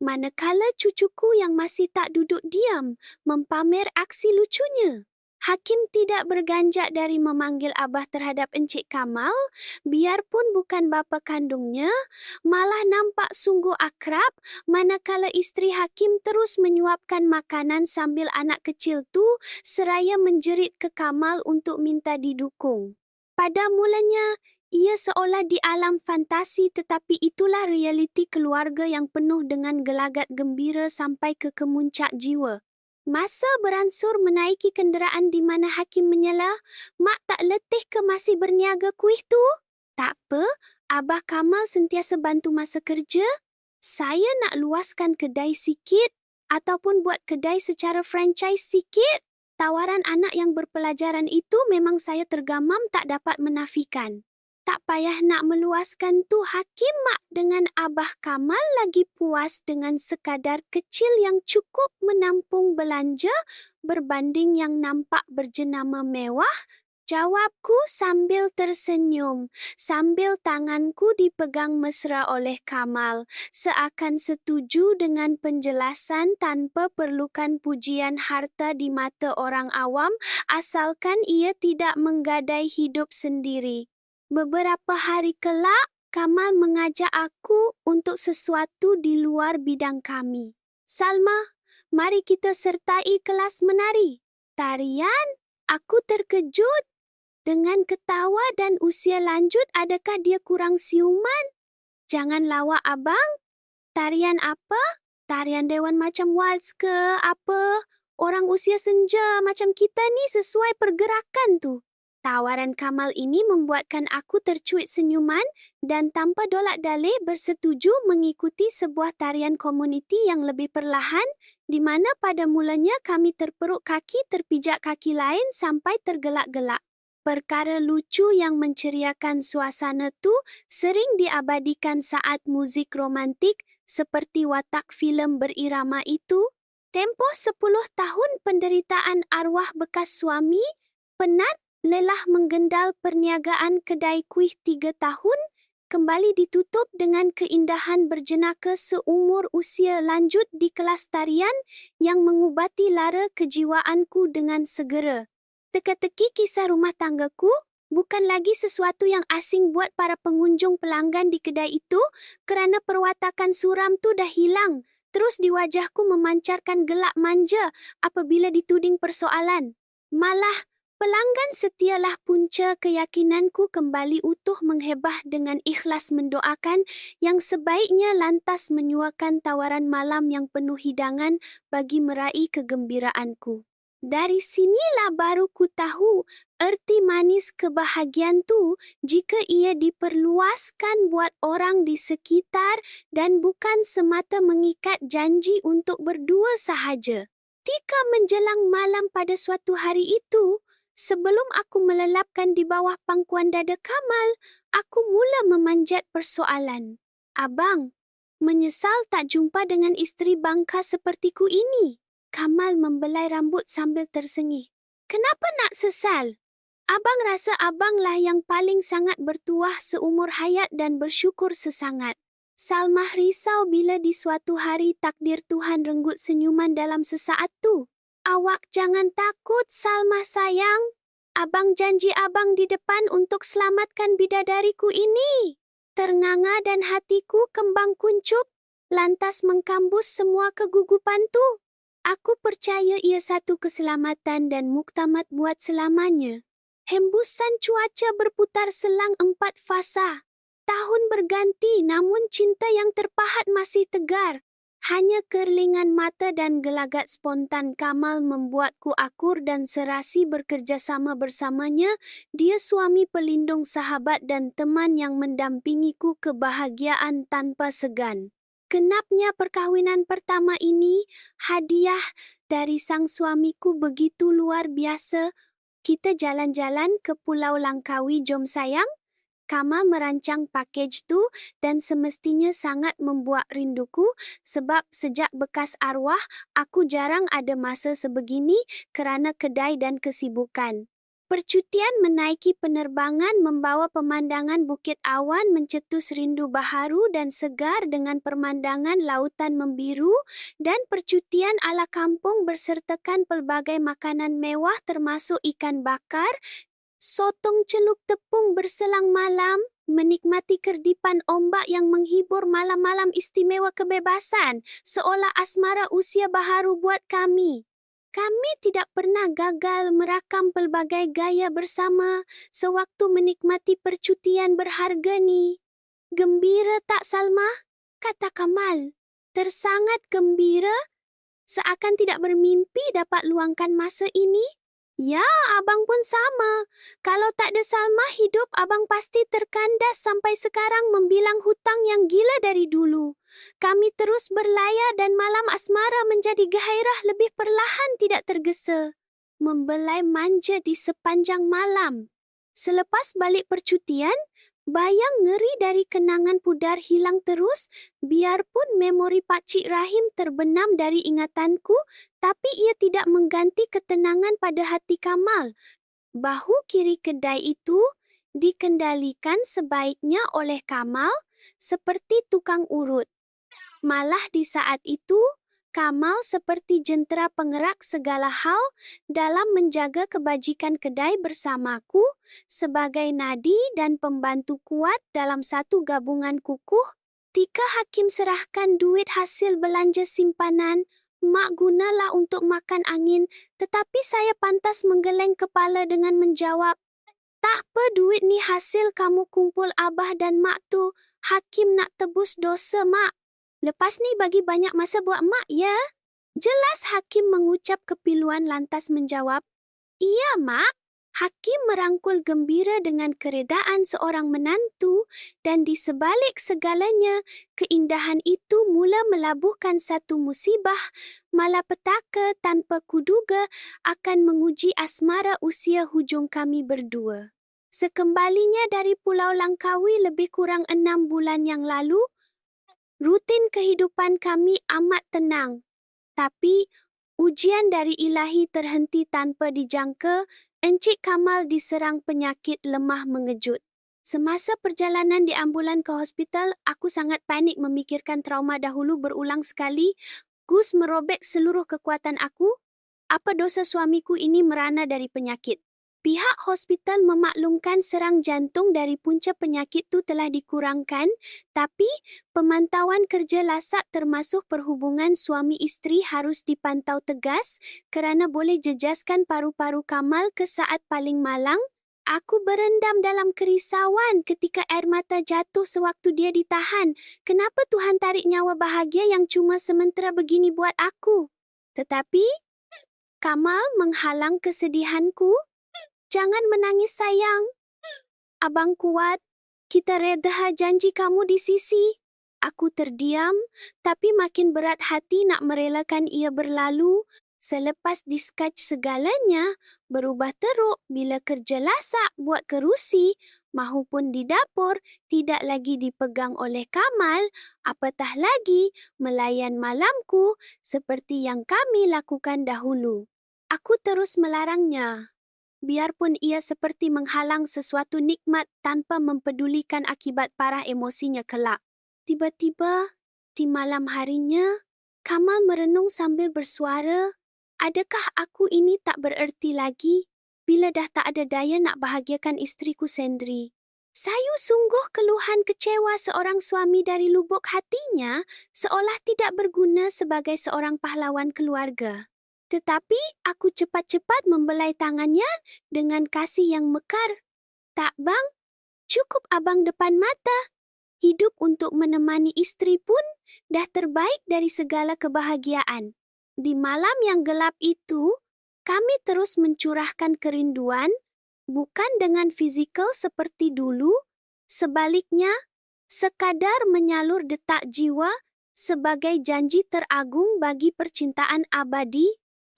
manakala cucuku yang masih tak duduk diam mempamer aksi lucunya. Hakim tidak berganjak dari memanggil Abah terhadap Encik Kamal, biarpun bukan bapa kandungnya, malah nampak sungguh akrab manakala isteri Hakim terus menyuapkan makanan sambil anak kecil tu seraya menjerit ke Kamal untuk minta didukung. Pada mulanya, ia seolah di alam fantasi, tetapi itulah realiti keluarga yang penuh dengan gelagat gembira sampai ke kemuncak jiwa. Masa beransur menaiki kenderaan di mana Hakim menyela, "Mak tak letih ke masih berniaga kuih tu?" "Tak apa, Abah Kamal sentiasa bantu masa kerja. Saya nak luaskan kedai sikit ataupun buat kedai secara franchise sikit." Tawaran anak yang berpelajaran itu memang saya tergamam tak dapat menafikan. Tak payah nak meluaskan tu Hakim, mak dengan Abah Kamal lagi puas dengan sekadar kecil yang cukup menampung belanja berbanding yang nampak berjenama mewah. Jawabku sambil tersenyum, sambil tanganku dipegang mesra oleh Kamal, seakan setuju dengan penjelasan tanpa perlukan pujian harta di mata orang awam, asalkan ia tidak menggadai hidup sendiri. Beberapa hari kelak, Kamal mengajak aku untuk sesuatu di luar bidang kami. "Salma, mari kita sertai kelas menari." "Tarian?" Aku terkejut. Dengan ketawa dan usia lanjut, adakah dia kurang siuman? "Jangan lawak, abang." "Tarian apa? Tarian dewan macam waltz ke apa? Orang usia senja macam kita ni sesuai pergerakan tu." Tawaran Kamal ini membuatkan aku tercuit senyuman dan tanpa dolak-dalih bersetuju mengikuti sebuah tarian komuniti yang lebih perlahan, di mana pada mulanya kami terperuk kaki terpijak kaki lain sampai tergelak-gelak. Perkara lucu yang menceriakan suasana tu sering diabadikan saat muzik romantik seperti watak filem berirama itu. Tempoh 10 tahun penderitaan arwah bekas suami, penat, lelah menggendal perniagaan kedai kuih 3 tahun, kembali ditutup dengan keindahan berjenaka seumur usia lanjut di kelas tarian yang mengubati lara kejiwaanku dengan segera. Teka-teki kisah rumah tanggaku bukan lagi sesuatu yang asing buat para pengunjung pelanggan di kedai itu kerana perwatakan suram tu dah hilang. Terus di wajahku memancarkan gelak manja apabila dituding persoalan. Malah, pelanggan setialah punca keyakinanku kembali utuh menghebah dengan ikhlas mendoakan yang sebaiknya lantas menyuakan tawaran malam yang penuh hidangan bagi meraih kegembiraanku. Dari sinilah baru ku tahu erti manis kebahagiaan tu jika ia diperluaskan buat orang di sekitar dan bukan semata mengikat janji untuk berdua sahaja. Ketika menjelang malam pada suatu hari itu, sebelum aku melelapkan di bawah pangkuan dada Kamal, aku mula memanjat persoalan. "Abang, menyesal tak jumpa dengan isteri bangka sepertiku ini?" Kamal membelai rambut sambil tersengih. "Kenapa nak sesal? Abang rasa abanglah yang paling sangat bertuah seumur hayat dan bersyukur sesangat." Salmah risau bila di suatu hari takdir Tuhan renggut senyuman dalam sesaat tu. "Awak jangan takut, Salmah sayang. Abang janji abang di depan untuk selamatkan bidadariku ini." Ternganga dan hatiku kembang kuncup, lantas mengkambus semua kegugupan tu. Aku percaya ia satu keselamatan dan muktamad buat selamanya. Hembusan cuaca berputar selang 4 fasa. Tahun berganti namun cinta yang terpahat masih tegar. Hanya kerlingan mata dan gelagat spontan Kamal membuatku akur dan serasi bekerjasama bersamanya. Dia suami pelindung, sahabat dan teman yang mendampingiku kebahagiaan tanpa segan. Genapnya perkahwinan pertama ini, hadiah dari sang suamiku begitu luar biasa. "Kita jalan-jalan ke Pulau Langkawi, jom sayang." Kamal merancang pakej tu dan semestinya sangat membuat rinduku sebab sejak bekas arwah, aku jarang ada masa sebegini kerana kedai dan kesibukan. Percutian menaiki penerbangan membawa pemandangan Bukit Awan mencetus rindu baharu dan segar dengan pemandangan lautan membiru, dan percutian ala kampung bersertakan pelbagai makanan mewah termasuk ikan bakar, sotong celup tepung berselang malam, menikmati kerdipan ombak yang menghibur malam-malam istimewa kebebasan, seolah asmara usia baharu buat kami. Kami tidak pernah gagal merakam pelbagai gaya bersama sewaktu menikmati percutian berharga ni. Gembira tak, Salma? Kata Kamal. Tersangat gembira, seakan tidak bermimpi dapat luangkan masa ini. Ya, abang pun sama. Kalau tak ada Salma hidup, abang pasti terkandas sampai sekarang membilang hutang yang gila dari dulu. Kami terus berlayar dan malam asmara menjadi gairah lebih perlahan tidak tergesa. Membelai manja di sepanjang malam. Selepas balik percutian, bayang ngeri dari kenangan pudar hilang terus, biarpun memori Pakcik Rahim terbenam dari ingatanku, tapi ia tidak mengganti ketenangan pada hati Kamal. Bahu kiri kedai itu dikendalikan sebaiknya oleh Kamal seperti tukang urut. Malah di saat itu, Kamal seperti jentera penggerak segala hal dalam menjaga kebajikan kedai bersamaku sebagai nadi dan pembantu kuat dalam satu gabungan kukuh. Tika Hakim serahkan duit hasil belanja simpanan, mak gunalah untuk makan angin, tetapi saya pantas menggeleng kepala dengan menjawab, tak apa, duit ni hasil kamu kumpul abah dan mak tu. Hakim nak tebus dosa mak. Lepas ni bagi banyak masa buat mak ya. Jelas Hakim mengucap kepiluan lantas menjawab, iya mak. Hakim merangkul gembira dengan keredaan seorang menantu dan di sebalik segalanya, keindahan itu mula melabuhkan satu musibah, malapetaka tanpa kuduga akan menguji asmara usia hujung kami berdua. Sekembalinya dari Pulau Langkawi lebih kurang 6 bulan yang lalu, rutin kehidupan kami amat tenang. Tapi, ujian dari ilahi terhenti tanpa dijangka. Encik Kamal diserang penyakit lemah mengejut. Semasa perjalanan di ambulan ke hospital, aku sangat panik memikirkan trauma dahulu berulang sekali. Gus merobek seluruh kekuatan aku. Apa dosa suamiku ini merana dari penyakit? Pihak hospital memaklumkan serang jantung dari punca penyakit itu telah dikurangkan, tapi pemantauan kerja lasak termasuk perhubungan suami isteri harus dipantau tegas kerana boleh jejaskan paru-paru Kamal ke saat paling malang. Aku berendam dalam kerisauan ketika air mata jatuh sewaktu dia ditahan. Kenapa Tuhan tarik nyawa bahagia yang cuma sementara begini buat aku? Tetapi Kamal menghalang kesedihanku. Jangan menangis sayang. Abang kuat. Kita redha janji kamu di sisi. Aku terdiam, tapi makin berat hati nak merelakan ia berlalu. Selepas diskaj segalanya, berubah teruk bila kerja lasak buat kerusi, mahupun di dapur tidak lagi dipegang oleh Kamal, apatah lagi melayan malamku seperti yang kami lakukan dahulu. Aku terus melarangnya. Biarpun ia seperti menghalang sesuatu nikmat tanpa mempedulikan akibat parah emosinya kelak. Tiba-tiba, di malam harinya, Kamal merenung sambil bersuara, adakah aku ini tak bererti lagi bila dah tak ada daya nak bahagiakan isteriku sendiri? Sayu sungguh keluhan kecewa seorang suami dari lubuk hatinya seolah tidak berguna sebagai seorang pahlawan keluarga. Tetapi aku cepat-cepat membelai tangannya dengan kasih yang mekar. Tak bang, cukup abang depan mata. Hidup untuk menemani isteri pun dah terbaik dari segala kebahagiaan. Di malam yang gelap itu, kami terus mencurahkan kerinduan, bukan dengan fizikal seperti dulu, sebaliknya, sekadar menyalur detak jiwa sebagai janji teragung bagi percintaan abadi.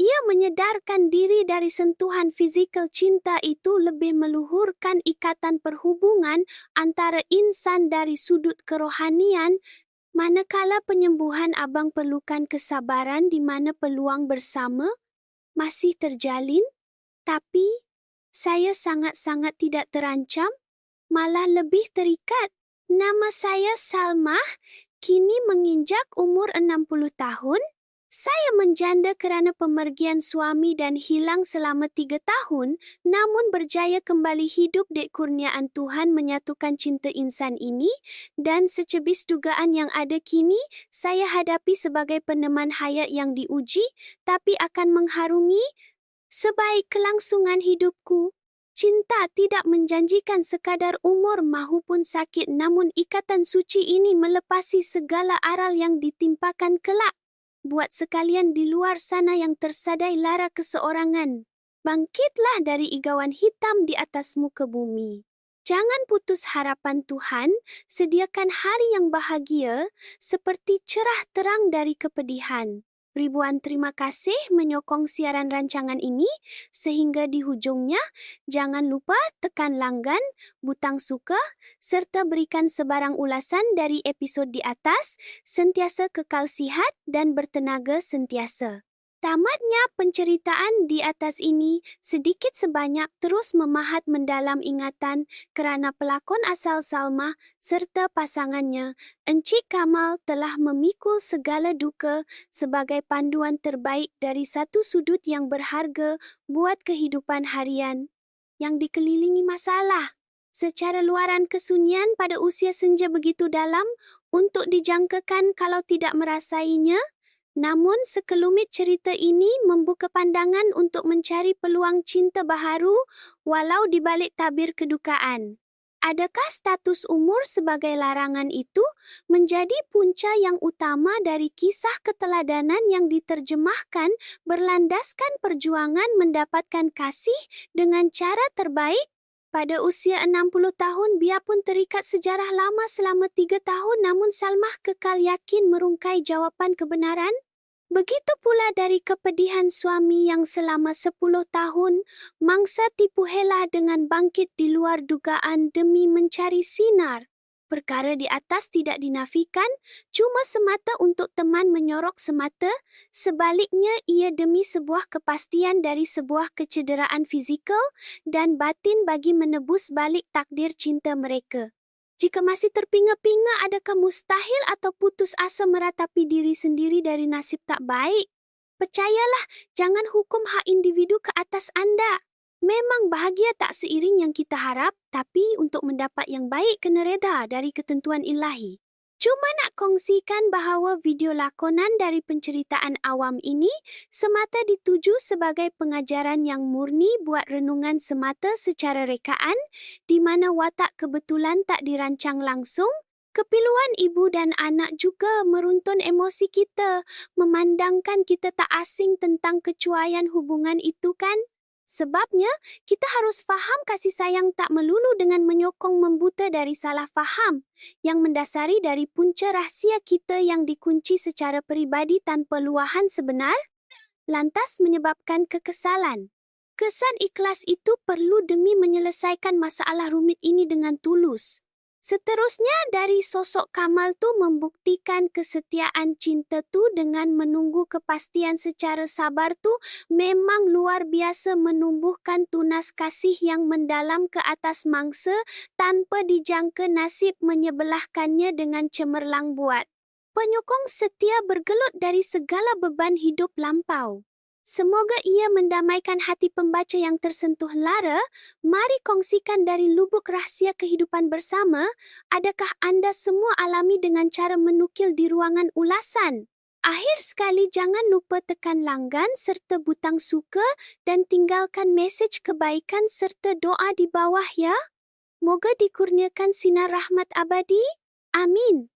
Ia menyedarkan diri dari sentuhan fizikal cinta itu lebih meluhurkan ikatan perhubungan antara insan dari sudut kerohanian, manakala penyembuhan abang perlukan kesabaran di mana peluang bersama masih terjalin, tapi Saya sangat-sangat tidak terancam, malah lebih terikat. Nama saya Salmah, kini menginjak umur 60 tahun. Saya menjanda kerana pemergian suami dan hilang selama 3 tahun, namun berjaya kembali hidup dek kurniaan Tuhan menyatukan cinta insan ini, dan secebis dugaan yang ada kini, saya hadapi sebagai peneman hayat yang diuji, tapi akan mengharungi sebaik kelangsungan hidupku. Cinta tidak menjanjikan sekadar umur mahupun sakit, namun ikatan suci ini melepasi segala aral yang ditimpakan kelak. Buat sekalian di luar sana yang tersadai lara keseorangan, bangkitlah dari igawan hitam di atas muka bumi. Jangan putus harapan Tuhan, sediakan hari yang bahagia seperti cerah terang dari kepedihan. Ribuan terima kasih menyokong siaran rancangan ini, sehingga di hujungnya, jangan lupa tekan langgan, butang suka, serta berikan sebarang ulasan dari episod di atas, sentiasa kekal sihat dan bertenaga sentiasa. Tamatnya penceritaan di atas ini sedikit sebanyak terus memahat mendalam ingatan kerana pelakon asal Salmah serta pasangannya, Encik Kamal telah memikul segala duka sebagai panduan terbaik dari satu sudut yang berharga buat kehidupan harian yang dikelilingi masalah. Secara luaran kesunyian pada usia senja begitu dalam untuk dijangkakan kalau tidak merasainya, namun sekelumit cerita ini membuka pandangan untuk mencari peluang cinta baharu walau di balik tabir kedukaan. Adakah status umur sebagai larangan itu menjadi punca yang utama dari kisah keteladanan yang diterjemahkan berlandaskan perjuangan mendapatkan kasih dengan cara terbaik? Pada usia 60 tahun, biarpun terikat sejarah lama selama 3 tahun, namun Salmah kekal yakin merungkai jawapan kebenaran. Begitu pula dari kepedihan suami yang selama 10 tahun, mangsa tipu helah dengan bangkit di luar dugaan demi mencari sinar. Perkara di atas tidak dinafikan, cuma semata untuk teman menyorok semata, sebaliknya ia demi sebuah kepastian dari sebuah kecederaan fizikal dan batin bagi menebus balik takdir cinta mereka. Jika masih terpinga-pinga, adakah mustahil atau putus asa meratapi diri sendiri dari nasib tak baik? Percayalah, jangan hukum hak individu ke atas anda. Memang bahagia tak seiring yang kita harap, tapi untuk mendapat yang baik kena reda dari ketentuan ilahi. Cuma nak kongsikan bahawa video lakonan dari penceritaan awam ini semata dituju sebagai pengajaran yang murni buat renungan semata secara rekaan, di mana watak kebetulan tak dirancang langsung. Kepiluan ibu dan anak juga meruntun emosi kita, memandangkan kita tak asing tentang kecuaian hubungan itu kan? Sebabnya, kita harus faham kasih sayang tak melulu dengan menyokong membuta dari salah faham, yang mendasari dari punca rahsia kita yang dikunci secara peribadi tanpa luahan sebenar, lantas menyebabkan kekesalan. Kesan ikhlas itu perlu demi menyelesaikan masalah rumit ini dengan tulus. Seterusnya dari sosok Kamal tu membuktikan kesetiaan cinta tu dengan menunggu kepastian secara sabar tu memang luar biasa menumbuhkan tunas kasih yang mendalam ke atas mangsa tanpa dijangka nasib menyebelahkannya dengan cemerlang buat. Penyokong setia bergelut dari segala beban hidup lampau. Semoga ia mendamaikan hati pembaca yang tersentuh lara. Mari kongsikan dari lubuk rahsia kehidupan bersama. Adakah anda semua alami dengan cara menukil di ruangan ulasan? Akhir sekali, jangan lupa tekan langgan serta butang suka dan tinggalkan mesej kebaikan serta doa di bawah ya. Moga dikurniakan sinar rahmat abadi. Amin.